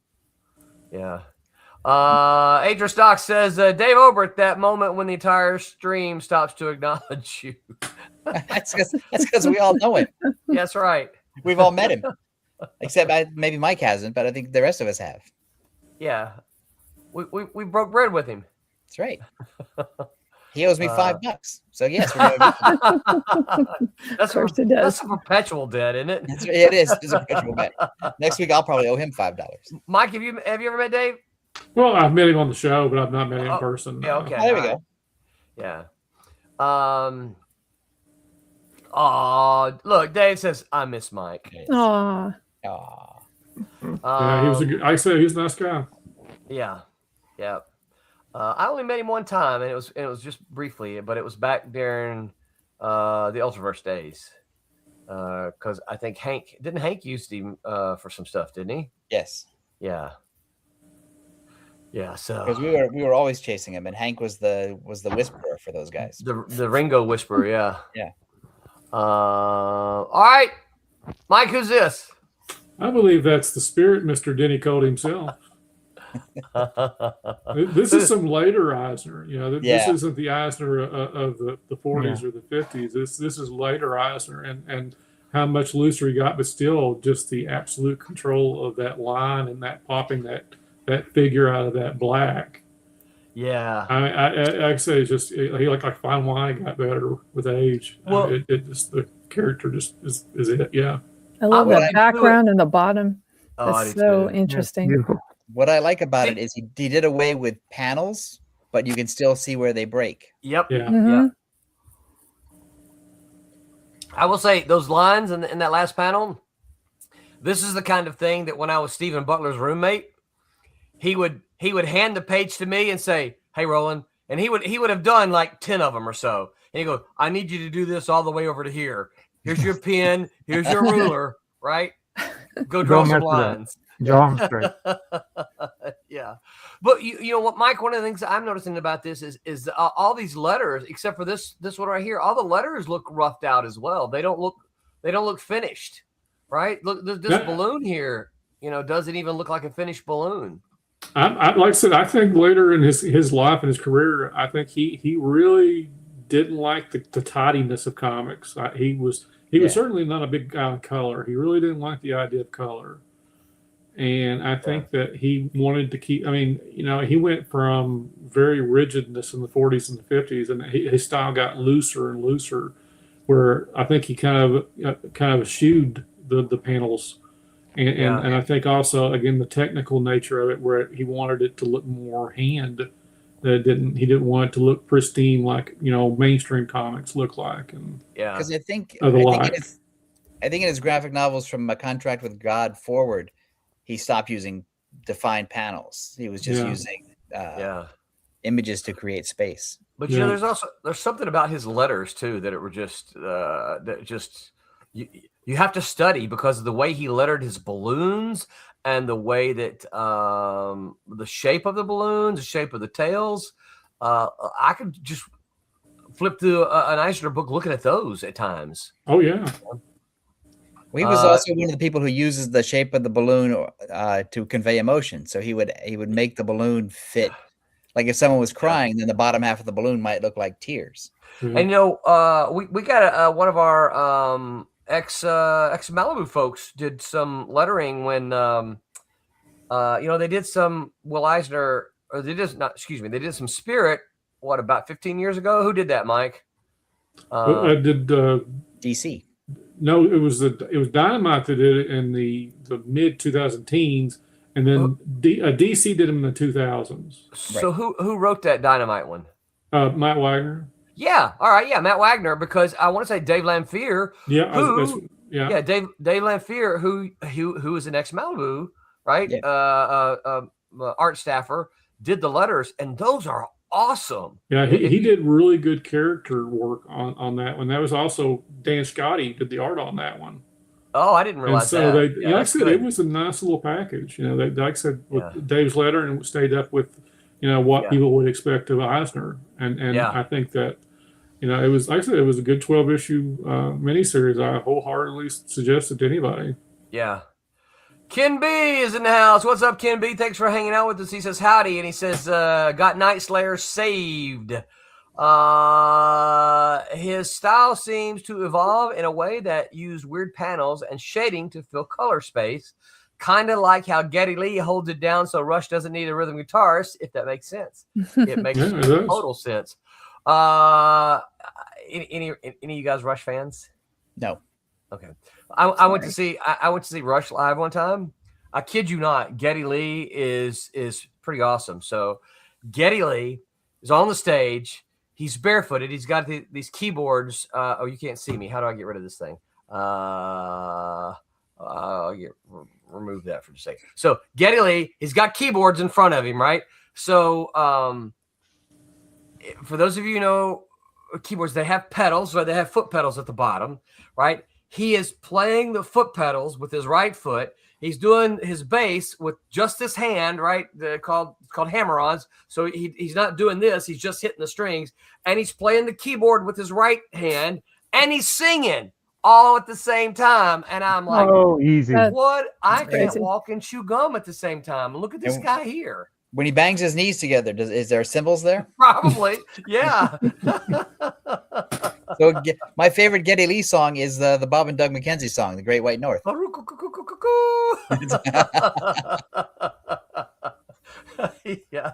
Yeah. Adrian Stock says Dave Obert, that moment when the entire stream stops to acknowledge you. That's because we all know him. That's right. We've all met him, except maybe Mike hasn't, but I think the rest of us have. Yeah. We broke bread with him. That's right. He owes me $5. So yes, we're going that's a perpetual debt, isn't it? It is. It's a perpetual debt. Next week I'll probably owe him $5. Mike, have you ever met Dave? Well, I've met him on the show, but I've not met him in person. Yeah, okay. There we go. Yeah. Look, Dave says I miss Mike. Aw. Yeah, he was he was a nice guy. Yeah. Yeah. I only met him one time, and it was just briefly, but it was back during the Ultraverse days. because I think Hank used him for some stuff, didn't he? Yes. Yeah. Yeah. So because we were always chasing him, and Hank was the whisperer for those guys. The Ringo whisperer. Yeah. Yeah. All right, Mike. Who's this? I believe that's the spirit, Mr. Denny Colt himself. This is some later Eisner. This isn't the Eisner of the 40s or the 50s. This is later Eisner, and how much looser he got, but still just the absolute control of that line and that popping that figure out of that black. Yeah, I say it's just he like fine wine. It got better with age. Well, it just the character just is it. Yeah, I love that background in the bottom. That's so interesting. What I like about it is he did away with panels, but you can still see where they break. Yep. Yeah. Yeah. I will say those lines in that last panel. This is the kind of thing that when I was Stephen Butler's roommate, he would hand the page to me and say, "Hey, Roland," and he would have done like 10 of them or so. And he'd go, "I need you to do this all the way over to here. Here's your pen. Here's your ruler. Right? Go draw some lines." Draw them straight. Yeah, but you know what, Mike? One of the things I'm noticing about this is all these letters, except for this one right here. All the letters look roughed out as well. They don't look finished, right? Look, this balloon here, doesn't even look like a finished balloon. I like I said, I think later in his life and his career, I think he really didn't like the tidiness of comics. He was certainly not a big guy on color. He really didn't like the idea of color. And I think that he wanted to keep, he went from very rigidness in the 40s and the 50s, and his style got looser and looser, where I think he kind of eschewed the panels. And I think also, again, the technical nature of it, where he wanted it to look more hand, that he didn't want it to look pristine like, mainstream comics look like. And because I think in his graphic novels from A Contract with God forward, he stopped using defined panels. He was just using images to create space. But there's something about his letters too that it were just you have to study because of the way he lettered his balloons and the way that the shape of the balloons, the shape of the tails. I could just flip through an Eisner book looking at those at times. Oh yeah. Well, he was also one of the people who uses the shape of the balloon to convey emotion. So he would make the balloon fit. Like if someone was crying, then the bottom half of the balloon might look like tears. Mm-hmm. And we got one of our ex Malibu folks did some lettering when they did some Will Eisner, or they did some Spirit. What, about 15 years ago? Who did that, Mike? I did DC. No, it was Dynamite that did it in the mid 2010s, and then DC did them in the 2000s. So who wrote that Dynamite one? Matt Wagner. Yeah, all right, yeah, Matt Wagner, because I want to say Dave Lamphere. Yeah, Dave Lamphere, who is an ex Malibu, right? Yeah. Art staffer, did the letters, and those are awesome. Yeah, he did really good character work on that one. That was also Dan Scotty did the art on that one. Oh, I didn't realize that. So like I said, it was a nice little package. Like I said, with Dave's letter, and stayed up with, what people would expect of Eisner. And I think that, it was, like I said, it was a good 12-issue miniseries. I wholeheartedly suggest it to anybody. Yeah. Ken B is in the house. What's up, Ken B? Thanks for hanging out with us. He says howdy, and he says, got Night Slayer saved. His style seems to evolve in a way that used weird panels and shading to fill color space, kind of like how Geddy Lee holds it down so Rush doesn't need a rhythm guitarist, if that makes sense. It makes total sense. Any of you guys Rush fans? No. Okay. I went to see Rush live one time. I kid you not, Geddy Lee is pretty awesome. So Geddy Lee is on the stage. He's barefooted. He's got these keyboards. You can't see me. How do I get rid of this thing? I'll remove that for just a second. So Geddy Lee, he's got keyboards in front of him, right? So for those of you who know keyboards, they have pedals, or they have foot pedals at the bottom, right? he is playing the foot pedals with his right foot. He's doing his bass with just this hand, right? Called hammer-ons. So he's not doing this. He's just hitting the strings. And he's playing the keyboard with his right hand. And he's singing all at the same time. And I'm like, oh, easy. what? I can't crazy. walk and chew gum at the same time. Look at this guy here. When he bangs his knees together, is there cymbals there? Probably. Yeah. So my favorite Geddy Lee song is the Bob and Doug McKenzie song, The Great White North. Yeah.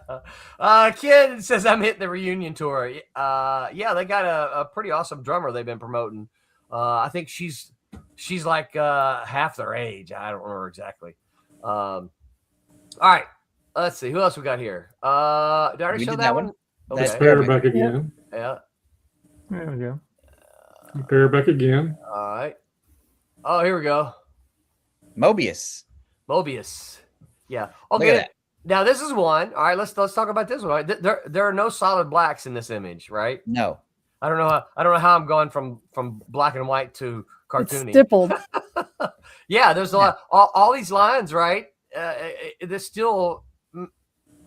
Kid says I'm hitting the reunion tour. Yeah, they got a pretty awesome drummer they've been promoting. I think she's like half their age. I don't remember exactly. All right. Let's see. Who else we got here? Did I already show that one? Okay. Let's pair back again. Yeah. There we go. Pair back again. All right. Oh, here we go. Mobius. Yeah. Okay. Now this is one. All right. Let's talk about this one. All right. There are no solid blacks in this image, right? No. I don't know how I'm going from black and white to cartoony. It's stippled. Yeah. There's a lot. All these lines, right? This still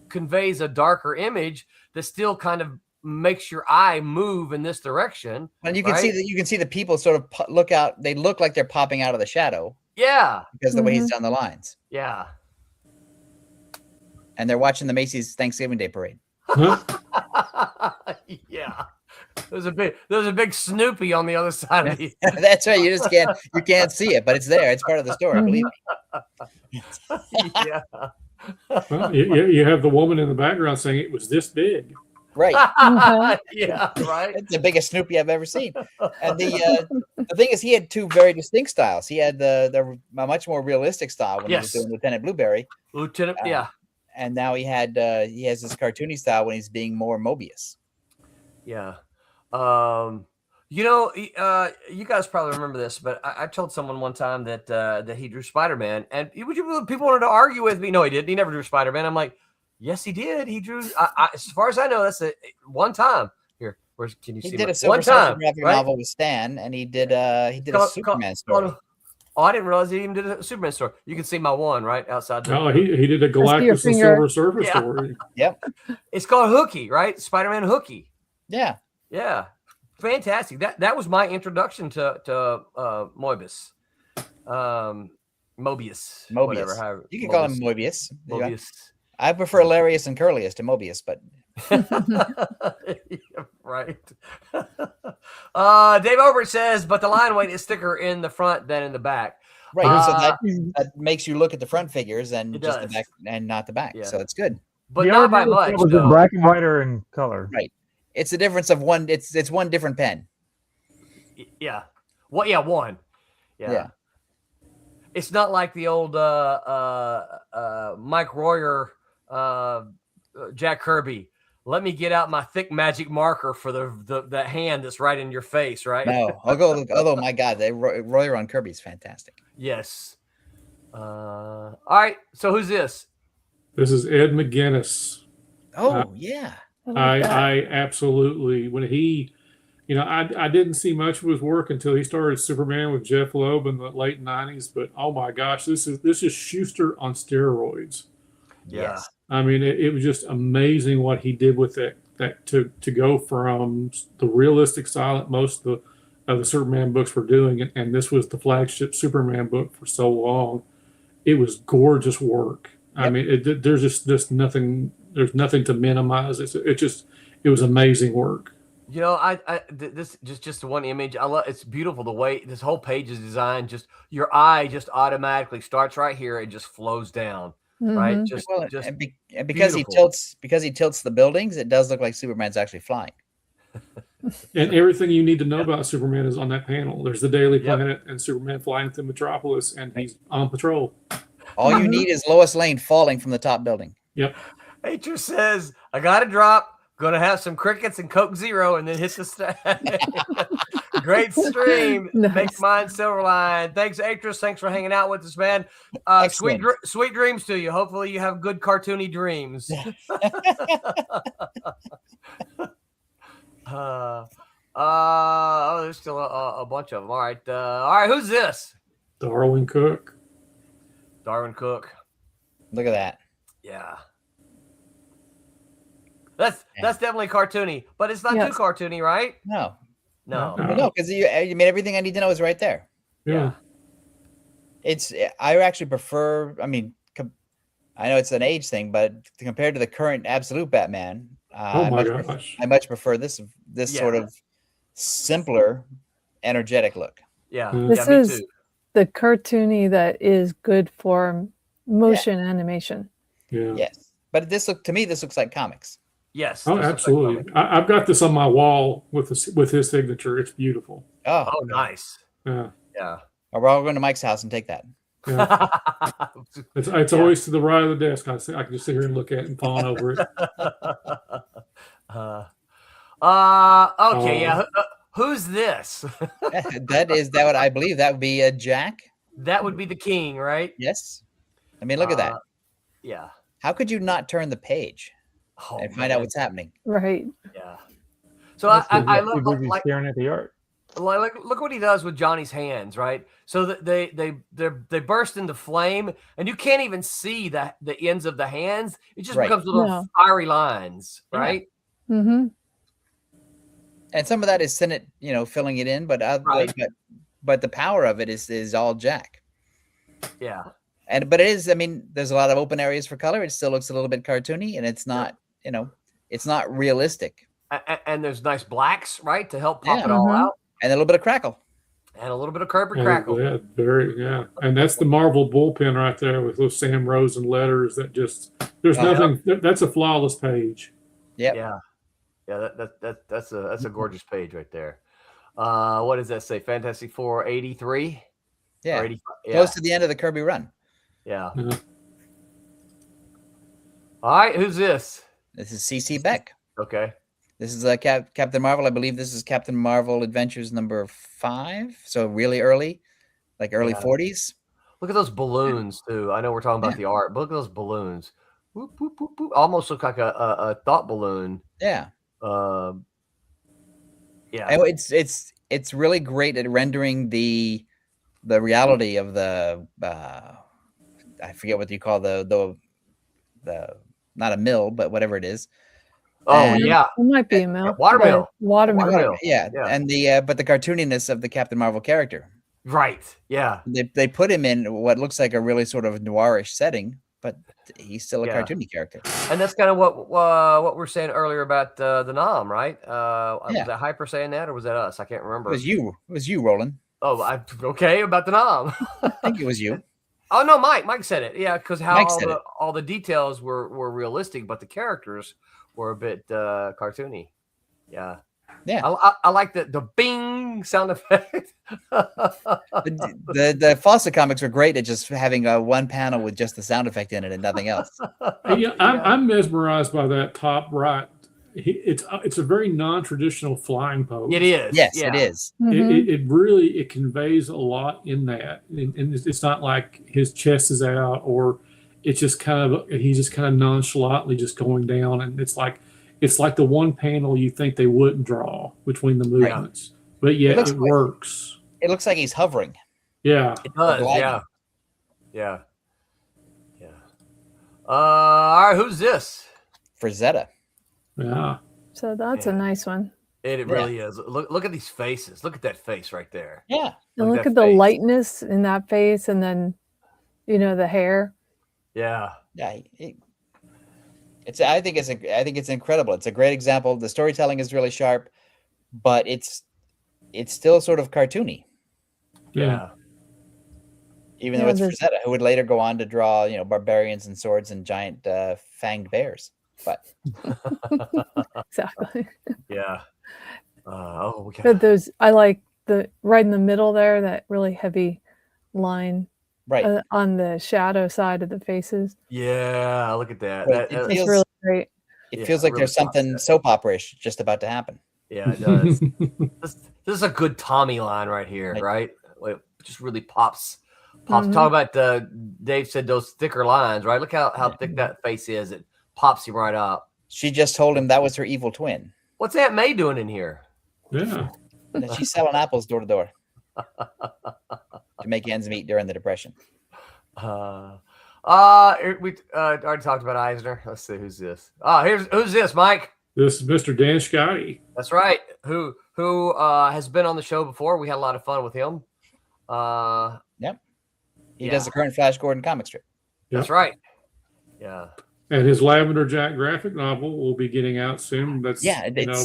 conveys a darker image that still kind of makes your eye move in this direction. And you can see that you can see the people sort of look out. They look like they're popping out of the shadow. Yeah. Because of the way he's done the lines. Yeah. And they're watching the Macy's Thanksgiving Day Parade. Yeah. There's a big Snoopy on the other side of you. That's right. You can't see it, but it's there. It's part of the story. Believe me. Yeah. Well, you have the woman in the background saying it was this big. Right. Yeah, right. It's the biggest Snoopy I've ever seen. And the thing is, he had two very distinct styles. He had the much more realistic style when he was doing Lieutenant Blueberry. Yeah. And now he has this cartoony style when he's being more Mobius. Yeah. You guys probably remember this, but I told someone one time that he drew Spider-Man, and people wanted to argue with me. No, he didn't. He never drew Spider-Man. I'm like, yes, he did. He drew. As far as I know, that's one time. Here, can you see? He did a Silver Surfer graphic novel with Stan, and he did a Superman story. Oh, I didn't realize he even did a Superman story. You can see my one right outside. Oh, he did a Galactus and Silver Surfer story. Yep. It's called Hooky, right? Spider-Man Hooky. Yeah. Yeah. Fantastic. That was my introduction to Mobius. Mobius. Whatever. You can call him Mobius. Mobius. I prefer Larius and Curlius to Mobius, but right. Dave Obert says, but the line weight is thicker in the front than in the back. Right. So that makes you look at the front figures and just the back and not the back. Yeah. So it's good. But not by much. Was it black and white or in color? Right. It's a difference of one. It's one different pen. Yeah. What? Yeah. One. Yeah. It's not like the old Mike Royer, Jack Kirby. Let me get out my thick magic marker for the hand that's right in your face, right? No. Although my God, Royer on Kirby is fantastic. Yes. All right. So who's this? This is Ed McGuinness. Oh yeah. I absolutely, when he, I didn't see much of his work until he started Superman with Jeff Loeb in the late 90s. But oh my gosh, this is Schuster on steroids. Yeah. I mean, it was just amazing what he did with that to go from the realistic style that most of the Superman books were doing, and this was the flagship Superman book for so long. It was gorgeous work. Yep. I mean, there's just nothing. There's nothing to minimize. It was amazing work. This just one image. I love. It's beautiful the way this whole page is designed. Just your eye just automatically starts right here. It just flows down. Right. Because he tilts the buildings, it does look like Superman's actually flying. And everything you need to know about Superman is on that panel. There's the Daily Planet and Superman flying through Metropolis, and he's on patrol. All you need is Lois Lane falling from the top building. Yep. Nature says, I got to drop. Gonna have some crickets and Coke Zero and then hit the stack. Great stream. Nice. Make mine Silverline. Thanks, Atris. Thanks for hanging out with us, man. Sweet dreams to you. Hopefully you have good cartoony dreams. All There's still a bunch of them. All right. Who's this? Darwin Cook. Darwin Cook. Look at that. Yeah. That's definitely cartoony, but it's not too cartoony, right? No, because you made everything I need to know is right there. Yeah. I actually prefer. I mean, I know it's an age thing, but compared to the current absolute Batman, Oh my gosh. I much prefer this sort of simpler, energetic look. Yeah. This me is too. the cartoony that is good for motion animation. Yeah. Yes, but this looks like comics. Yes. Oh, absolutely. I've got this on my wall with his signature. It's beautiful. Oh, nice. Yeah. Yeah. We're all going to Mike's house and take that. Yeah. It's always to the right of the desk. I can just sit here and look at it and fawn over it. Okay. Yeah. Who's this? that would I believe that would be Jack. That would be the king, right? Yes. I mean, look at that. Yeah. How could you not turn the page and find out what's happening? Right. Yeah. So I look like staring at the art. Look what he does with Johnny's hands, right? So that they burst into flame, and you can't even see the ends of the hands. It just becomes little fiery lines, right? Yeah. Mm-hmm. And some of that is Senate, filling it in, but the power of it is all Jack. Yeah. But it is. I mean, there's a lot of open areas for color. It still looks a little bit cartoony, and it's not. It's not realistic. And there's nice blacks, right, to help pop it all out. And a little bit of crackle. And a little bit of crackle. Yeah, And that's the Marvel bullpen right there with those Sam Rosen letters that just, there's nothing, that's a flawless page. Yep. Yeah. Yeah. That's a gorgeous page right there. What does that say? Fantastic Four 83? Yeah. 85? Close to the end of the Kirby run. Yeah. All right. Who's this? This is C.C. Beck. Okay. This is Captain Marvel. I believe this is Captain Marvel Adventures number 5. So really early, like early 40s. Look at those balloons too. I know we're talking about the art, but look at those balloons. Whoop, whoop, whoop, whoop. Almost look like a thought balloon. Yeah. Yeah. And it's really great at rendering the reality of the I forget what you call the not a mill, but whatever it is. It might be a mill. Watermill. Watermill. Yeah. And but the cartooniness of the Captain Marvel character. Right. Yeah. They put him in what looks like a really sort of noirish setting, but he's still a cartoony character. And that's kind of what we're saying earlier about the Nom, right? Was that Hyper saying that, or was that us? I can't remember. It was you, Roland. Oh, okay, about the Nom. I think it was you. Oh no, Mike said it. Yeah, because all the details were realistic, but the characters were a bit cartoony. Yeah. Yeah. I like the bing sound effect. the Fawcett comics were great at just having one panel with just the sound effect in it and nothing else. I'm mesmerized by that top right. It's a very non-traditional flying pose. It is. Yes, it is. Mm-hmm. It really conveys a lot in that, and it's not like his chest is out, or it's just he's just kind of nonchalantly just going down, and it's like the one panel you think they wouldn't draw between the movements, but yet it works. It looks like he's hovering. Yeah, it does. Yeah. All right, who's this? Frazetta. Yeah. So that's a nice one. It really is. Look at these faces. Look at that face right there. Yeah. And look at the lightness in that face, and then the hair. Yeah. Yeah. I think it's incredible. It's a great example. The storytelling is really sharp, but it's still sort of cartoony. Yeah. Even though it's Frazetta, who would later go on to draw, barbarians and swords and giant fanged bears. But exactly. Yeah. But those, I like the right in the middle there, that really heavy line. Right. On the shadow side of the faces. Yeah, look at that. It feels really great. It feels like really there's something soap opera-ish just about to happen. Yeah, it does. This is a good Tommy line right here, right? It just really pops. Mm-hmm. Talk about Dave said those thicker lines, right? Look how thick that face is. It pops him right up. She just told him that was her evil twin. What's Aunt May doing in here? Yeah. And she's selling apples door to door to make ends meet during the Depression. We already talked about Eisner. Let's see who's this. Who's this, Mike? This is Mr. Dan Scotty. That's right. Who has been on the show before? We had a lot of fun with him. Yep. He does the current Flash Gordon comic strip. Yep. That's right. Yeah. And his Lavender Jack graphic novel will be getting out soon. That's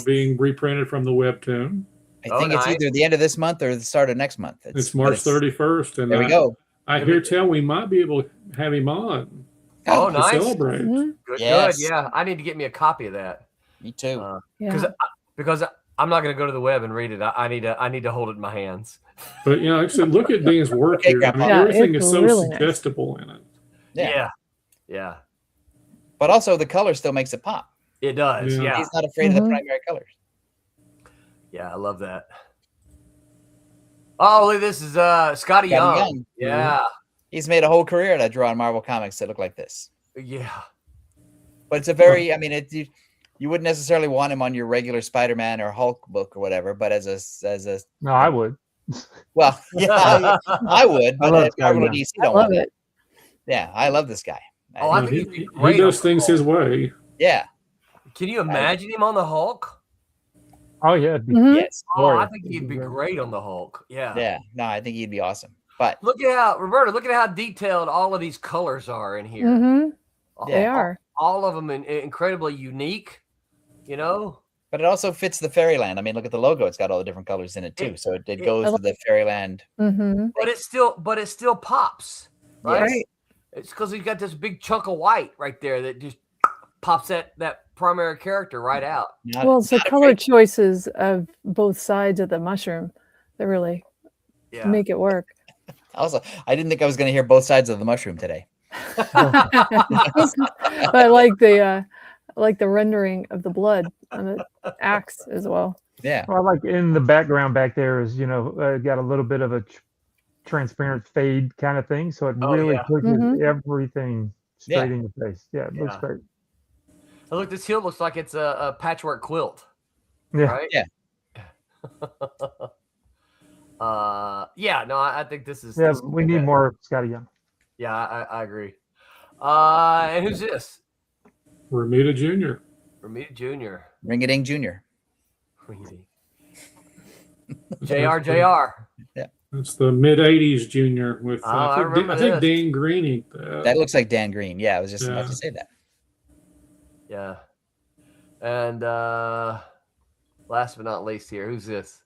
being reprinted from the webtoon. I think it's either the end of this month or the start of next month. It's March 31st. And there we go. I hear tell we might be able to have him on. Oh, nice. Celebrate. Mm-hmm. Good. Yeah. I need to get me a copy of that. Me too. Because I'm not going to go to the web and read it. I need to hold it in my hands. But like I said, look at Dan's work here. I mean, everything is so really suggestible in it. Yeah. But also the color still makes it pop. It does. Yeah. He's not afraid of the primary colors. Yeah, I love that. Oh, look, this is Scotty Young. Yeah. He's made a whole career out of drawing Marvel comics that look like this. Yeah. But it's a very, you wouldn't necessarily want him on your regular Spider-Man or Hulk book or whatever, but as a No, I would. Well, yeah, I would, but Marvel and DC don't want it. Yeah, I love this guy. Oh, I think he does things his way. Yeah. Can you imagine him on the Hulk? Oh yeah. Yes. Oh, I think he'd be great on the Hulk. Yeah. Yeah. No, I think he'd be awesome. But look at how detailed all of these colors are in here. Mm-hmm. They are. All of them incredibly unique, But it also fits the Fairyland. I mean, look at the logo; it's got all the different colors in it too. So it goes to the Fairyland. Mm-hmm. But it still pops, right? Right. It's because he's got this big chunk of white right there that just pops that primary character right out. Well, it's the color choices of both sides of the mushroom that really make it work. Also, I didn't think I was going to hear both sides of the mushroom today. But I like the rendering of the blood on the axe as well. Yeah. Well, like in the background back there is, got a little bit of a transparent fade kind of thing. So it really pushes everything straight in your face. Yeah, it looks great. Oh, look, this heel looks like it's a patchwork quilt. Yeah. Right? Yeah. I think this is. Yeah, we need more Scotty Young. Yeah, I agree. And who's this? Ramita Jr. Ring-a-ding Jr. JR. Yeah. It's the mid-'80s Junior with I think Dan Green inked that. That looks like Dan Green. Yeah, I was just about to say that. Yeah. And last but not least here, who's this?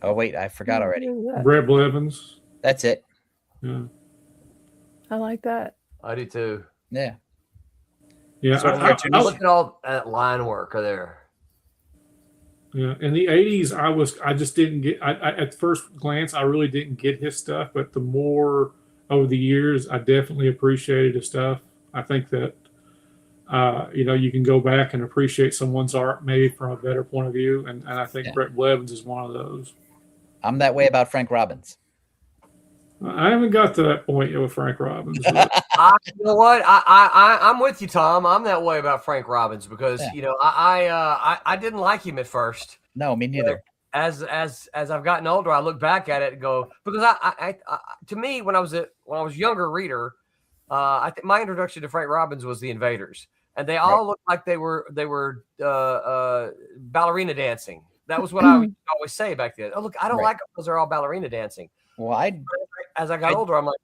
Oh, wait, I forgot already. Brett Blevins. That's it. Yeah. I like that. I do too. Yeah. Yeah. So look at all that line work there. Yeah. In the 80s, I just didn't get, at first glance, I really didn't get his stuff, but the more over the years, I definitely appreciated his stuff. I think that, you can go back and appreciate someone's art maybe from a better point of view. And I think Brett Blevins is one of those. I'm that way about Frank Robbins. I haven't got to that point yet with Frank Robbins. You know what? I'm with you, Tom. I'm that way about Frank Robbins because I didn't like him at first. No, me neither. As I've gotten older, I look back at it and go because I to me when I was a younger reader, I think my introduction to Frank Robbins was The Invaders, and they all looked like they were ballerina dancing. That was what I would always say back then. Oh, look, I don't like them because they're all ballerina dancing. Well, as I got older, I'm like,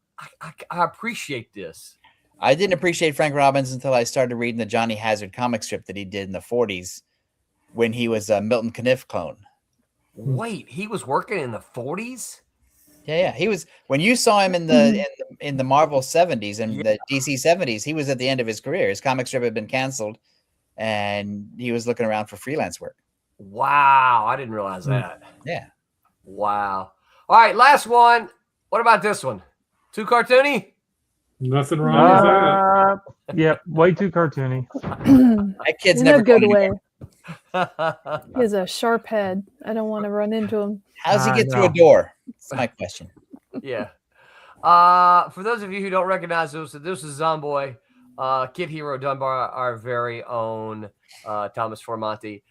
I appreciate this. I didn't appreciate Frank Robbins until I started reading the Johnny Hazard comic strip that he did in the 40s when he was a Milton Caniff clone. Wait, he was working in the 40s? Yeah. He was when you saw him in the Marvel 70s and the DC 70s, he was at the end of his career. His comic strip had been canceled and he was looking around for freelance work. Wow, I didn't realize that. Yeah. Wow. All right, last one. What about this one? Too cartoony? Nothing wrong with that. Yeah, way too cartoony. That kid's never in a good way. Yeah. He has a sharp head. I don't want to run into him. How's he get through a door? That's my question. Yeah. For those of you who don't recognize this is Zomboy, Kid Hero done by our very own Thomas Formanti.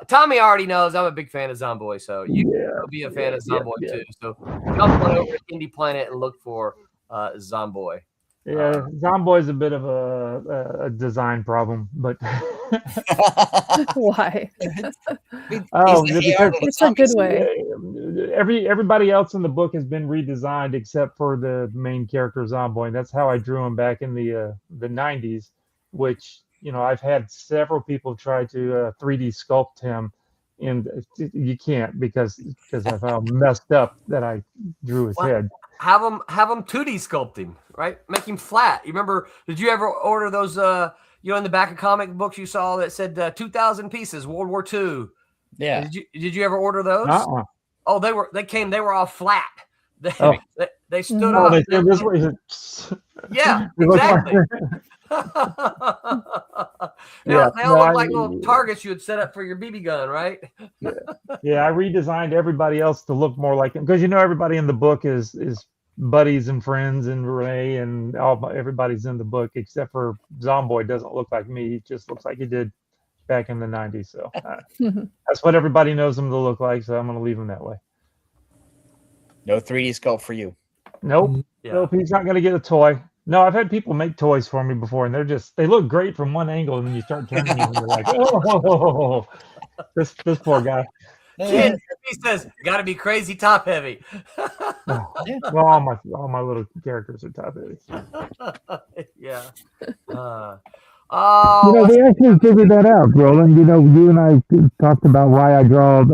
Tommy already knows I'm a big fan of Zomboy, so you will be a fan of Zomboy too. So come on over to Indie Planet and look for Zomboy. Yeah, Zomboy is a bit of a design problem, but Why? because It's a good way. everybody else in the book has been redesigned except for the main character Zomboy. And that's how I drew him back in the 90s, which I've had several people try to 3D sculpt him, and you can't because of how messed up that I drew his head. Have him 2D sculpt him, right? Make him flat. You remember? Did you ever order those? In the back of comic books you saw that said 2,000 pieces, World War II. Yeah. Did you ever order those? Uh-uh. Oh, they were all flat. They stood up. They stood this way. Yeah, exactly. They all look like little targets you would set up for your BB gun, right? Yeah, I redesigned everybody else to look more like him because everybody in the book is buddies and friends and Renee and everybody's in the book except for Zomboy doesn't look like me. He just looks like he did back in the 90s. So that's what everybody knows him to look like. So I'm going to leave him that way. No 3D sculpt for you. Nope. Yeah. Nope. He's not going to get a toy. No, I've had people make toys for me before, and they look great from one angle, and then you start turning them, and you're like, oh, this poor guy. Kid, he says, "Got to be crazy top heavy." Well, all my little characters are top heavy. Yeah. We actually figured that out, Roland. You and I talked about why I draw all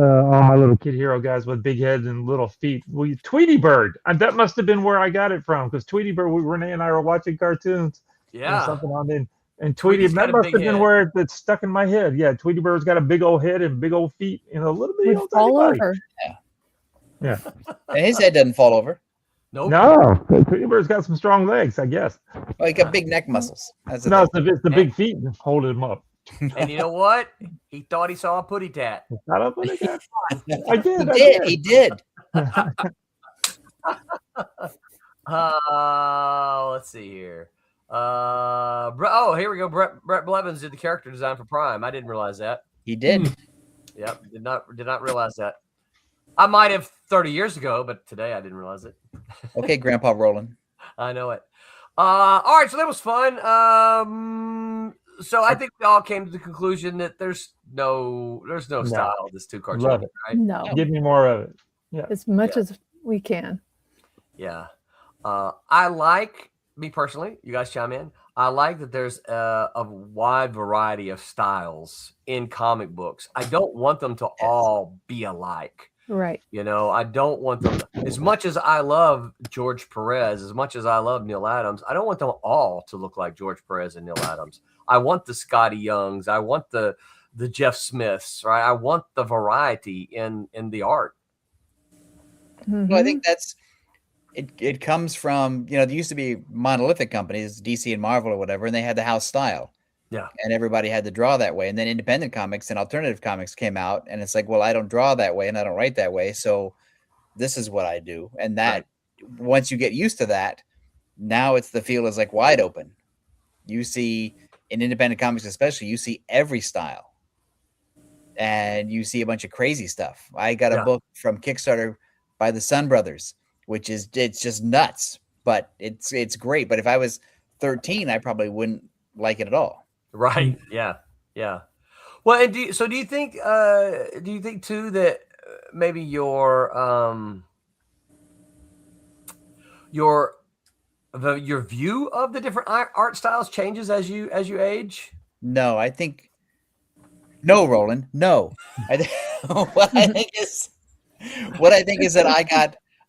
my little Kid Hero guys with big heads and little feet. Well, Tweety Bird. That must have been where I got it from, because Tweety Bird, Renee and I were watching cartoons. Yeah. Something on it. And Tweety, that must have been where it's stuck in my head. Yeah, Tweety Bird's got a big old head and big old feet and a little bit old fall over. Yeah. And his head doesn't fall over. Nope. No, Tweety Bird's got some strong legs, I guess. Well, he got big neck muscles. It's the big feet holding him up. And you know what? He thought he saw a putty tat. Not a putty tat. I did. He did. Let's see here. Here we go. Brett Blevins did the character design for Prime. I didn't realize that. He did. Yep. Did not realize that. I might have 30 years ago, but today I didn't realize it. Okay, Grandpa Roland. I know it. All right, so that was fun. So I think we all came to the conclusion that there's no style this two cartoon, Love it. right? No. Give me more of it. Yeah. As much as we can. Yeah. I like, me personally, you guys chime in. I like that there's a wide variety of styles in comic books. I don't want them to all be alike. Right. I don't want them, as much as I love George Perez, as much as I love Neil Adams, I don't want them all to look like George Perez and Neil Adams. I want the Scotty Youngs. I want the Jeff Smiths, right? I want the variety in the art. Mm-hmm. Well, I think it comes from, there used to be monolithic companies, DC and Marvel or whatever, and they had the house style. Yeah. And everybody had to draw that way. And then independent comics and alternative comics came out, and it's like, well, I don't draw that way and I don't write that way. So this is what I do. And that once you get used to that, now the field is like wide open. You see in independent comics, especially, you see every style and you see a bunch of crazy stuff. I got a book from Kickstarter by the Sun Brothers, which is, it's just nuts, but it's great. But if I was 13, I probably wouldn't like it at all. Right. Yeah. Yeah. Well, and do you think too that maybe your view of the different art styles changes as you age? No, I think no, Roland. No. What I think is that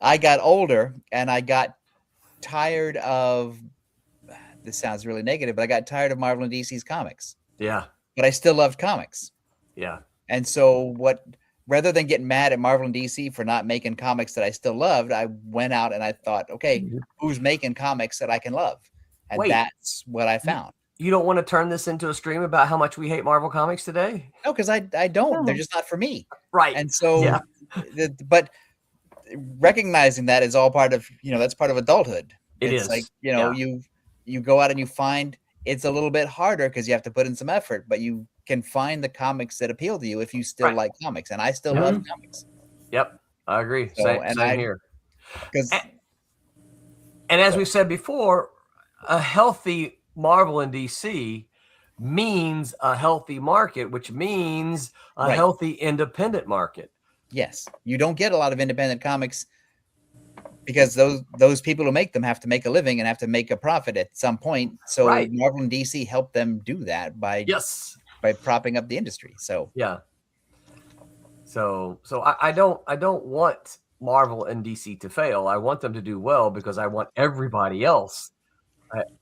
I got older and I got tired of, this sounds really negative, but I got tired of Marvel and DC's comics. Yeah. But I still loved comics. Yeah. And so rather than getting mad at Marvel and DC for not making comics that I still loved, I went out and I thought, okay, who's making comics that I can love? And that's what I found. You don't want to turn this into a stream about how much we hate Marvel comics today? No, because I don't. No. They're just not for me. Right. And so, but recognizing that is all part of, that's part of adulthood. It's like, you go out and you find it's a little bit harder because you have to put in some effort, but you can find the comics that appeal to you if you still like comics, and I still love comics. Yep, I agree. So, Same here. Because and as we said before, a healthy Marvel and DC means a healthy market, which means a healthy independent market. Yes, you don't get a lot of independent comics because those people who make them have to make a living and have to make a profit at some point. So Marvel and DC help them do that by propping up the industry. So So I don't want Marvel and DC to fail. I want them to do well because I want everybody else, to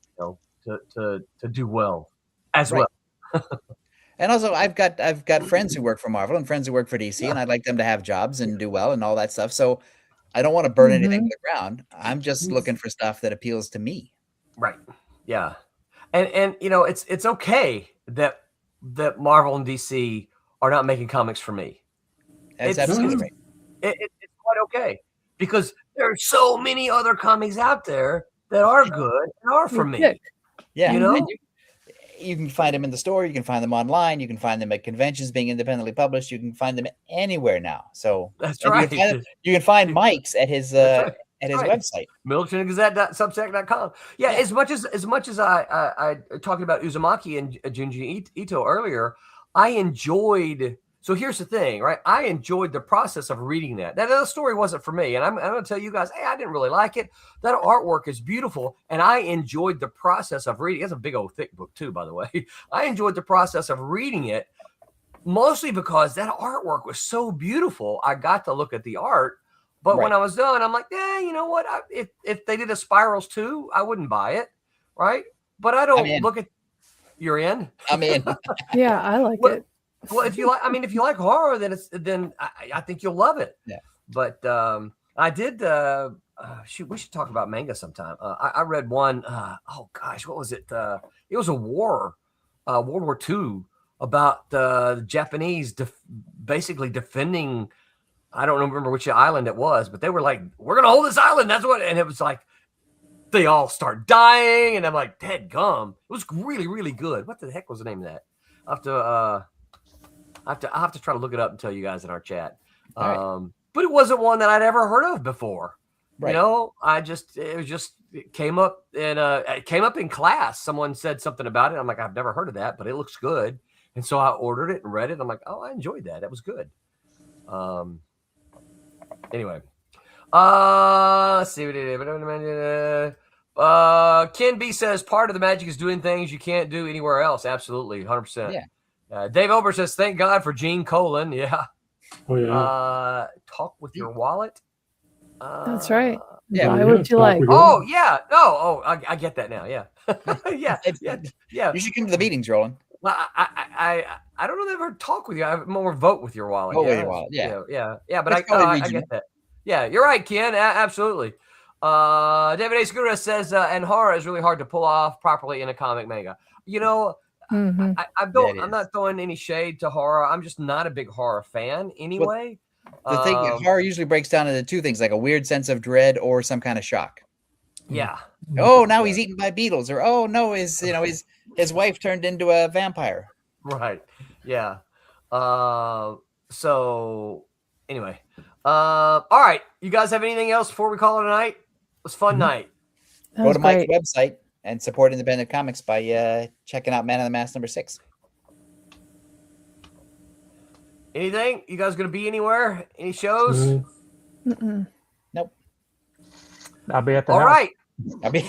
do well as well. And also, I've got friends who work for Marvel and friends who work for DC, and I'd like them to have jobs and do well and all that stuff. So I don't want to burn anything to the ground. I'm just looking for stuff that appeals to me. Right. Yeah. And it's okay that Marvel and DC are not making comics for me. That's absolutely right. It's quite okay because there are so many other comics out there that are good and are for me. Yeah. You can find them in the store. You can find them online. You can find them at conventions being independently published. You can find them anywhere now. So that's right. You can find Mike's at his website, militaryandgazette.substack.com. Yeah, as much as I talking about Uzumaki and Junji Ito earlier, I enjoyed. So here's the thing, right? I enjoyed the process of reading that. That story wasn't for me, and I'm going to tell you guys, hey, I didn't really like it. That artwork is beautiful, and I enjoyed the process of reading. It's a big old thick book too, by the way. I enjoyed the process of reading it, mostly because that artwork was so beautiful. I got to look at the art, but when I was done, I'm like, you know what? If they did a Spirals 2, I wouldn't buy it, right? But I don't look at. You're in. I'm in. Yeah, I like it. Well, if you like horror, then I think you'll love it. Yeah. But I did. We should talk about manga sometime. I read one. Oh gosh, what was it? It was a war, World War II, about the Japanese basically defending. I don't remember which island it was, but they were like, "We're gonna hold this island." That's what, and it was like they all start dying, and I'm like, "Dead gum." It was really, really good. What the heck was the name of that? I'll have to try to look it up and tell you guys in our chat. But it wasn't one that I'd ever heard of before. Right. It came up in class. Someone said something about it. I'm like, I've never heard of that, but it looks good. And so I ordered it and read it. I'm like, oh, I enjoyed that. That was good. Anyway, let's see. Ken B says part of the magic is doing things you can't do anywhere else. Absolutely. 100%. Yeah. Dave Ober says, thank God for Gene Colan. Yeah. Oh, yeah. Talk with your wallet. That's right. Yeah. Buy what you like. Oh, yeah. No. I get that now. Yeah. Yeah. You should come to the meetings, Roland. Well, I don't know that I've ever talk with you. I more vote with your wallet. Vote with your wallet. Yeah. Yeah. But I get that. Yeah. You're right, Ken. Absolutely. David A. Segura says, and horror is really hard to pull off properly in a comic manga. I'm not throwing any shade to horror. I'm just not a big horror fan anyway. The thing horror usually breaks down into two things, like a weird sense of dread or some kind of shock. Yeah. Oh, now he's eaten by beetles, or oh no, his wife turned into a vampire. Right. Yeah. So anyway. All right. You guys have anything else before we call it a night? It was a fun night. Go to Mike's website and support independent comics by checking out Man of the Mask #6. Anything? You guys going to be anywhere? Any shows? Nope. I'll be at the house. All right. I'll be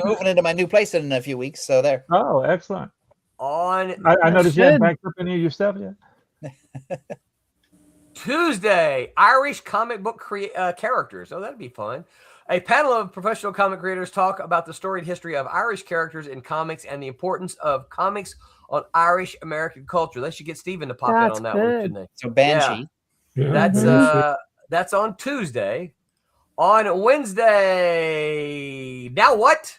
moving into my new place in a few weeks, so there. Oh, excellent. I noticed you hadn't packed up any of your stuff yet. Tuesday, Irish comic book characters. Oh, that'd be fun. A panel of professional comic creators talk about the storied history of Irish characters in comics and the importance of comics on Irish American culture. They should get Steven to pop in on that one, shouldn't they? So Banshee. Yeah. That's on Tuesday. On Wednesday, now what?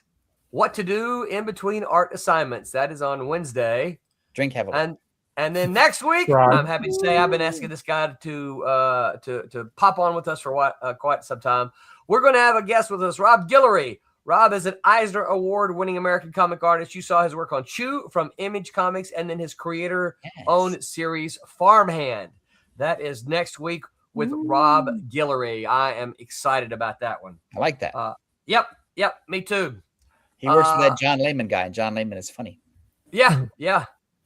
What to do in between art assignments. That is on Wednesday. Drink heavily. And then next week, I'm happy to say I've been asking this guy to pop on with us for quite some time. We're going to have a guest with us, Rob Guillory. Rob is an Eisner Award-winning American comic artist. You saw his work on Chew from Image Comics and then his creator-owned series Farmhand. That is next week with Rob Guillory. I am excited about that one. I like that. Yep, me too. He works with that John Layman guy, and John Layman is funny. Yeah.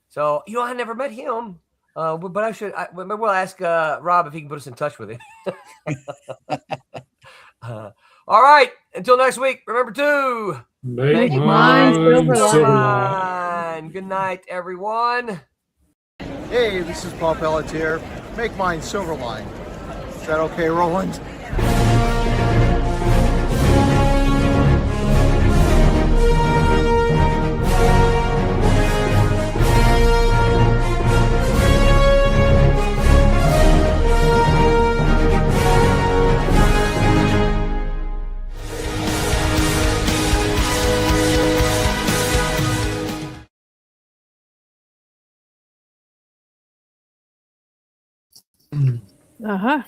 So, I never met him. But I should. Maybe we'll ask Rob if he can put us in touch with him. All right. Until next week, remember to make mine Silverline. Good night, everyone. Hey, this is Paul Pelletier. Make mine Silverline. Is that okay, Roland? Uh-huh.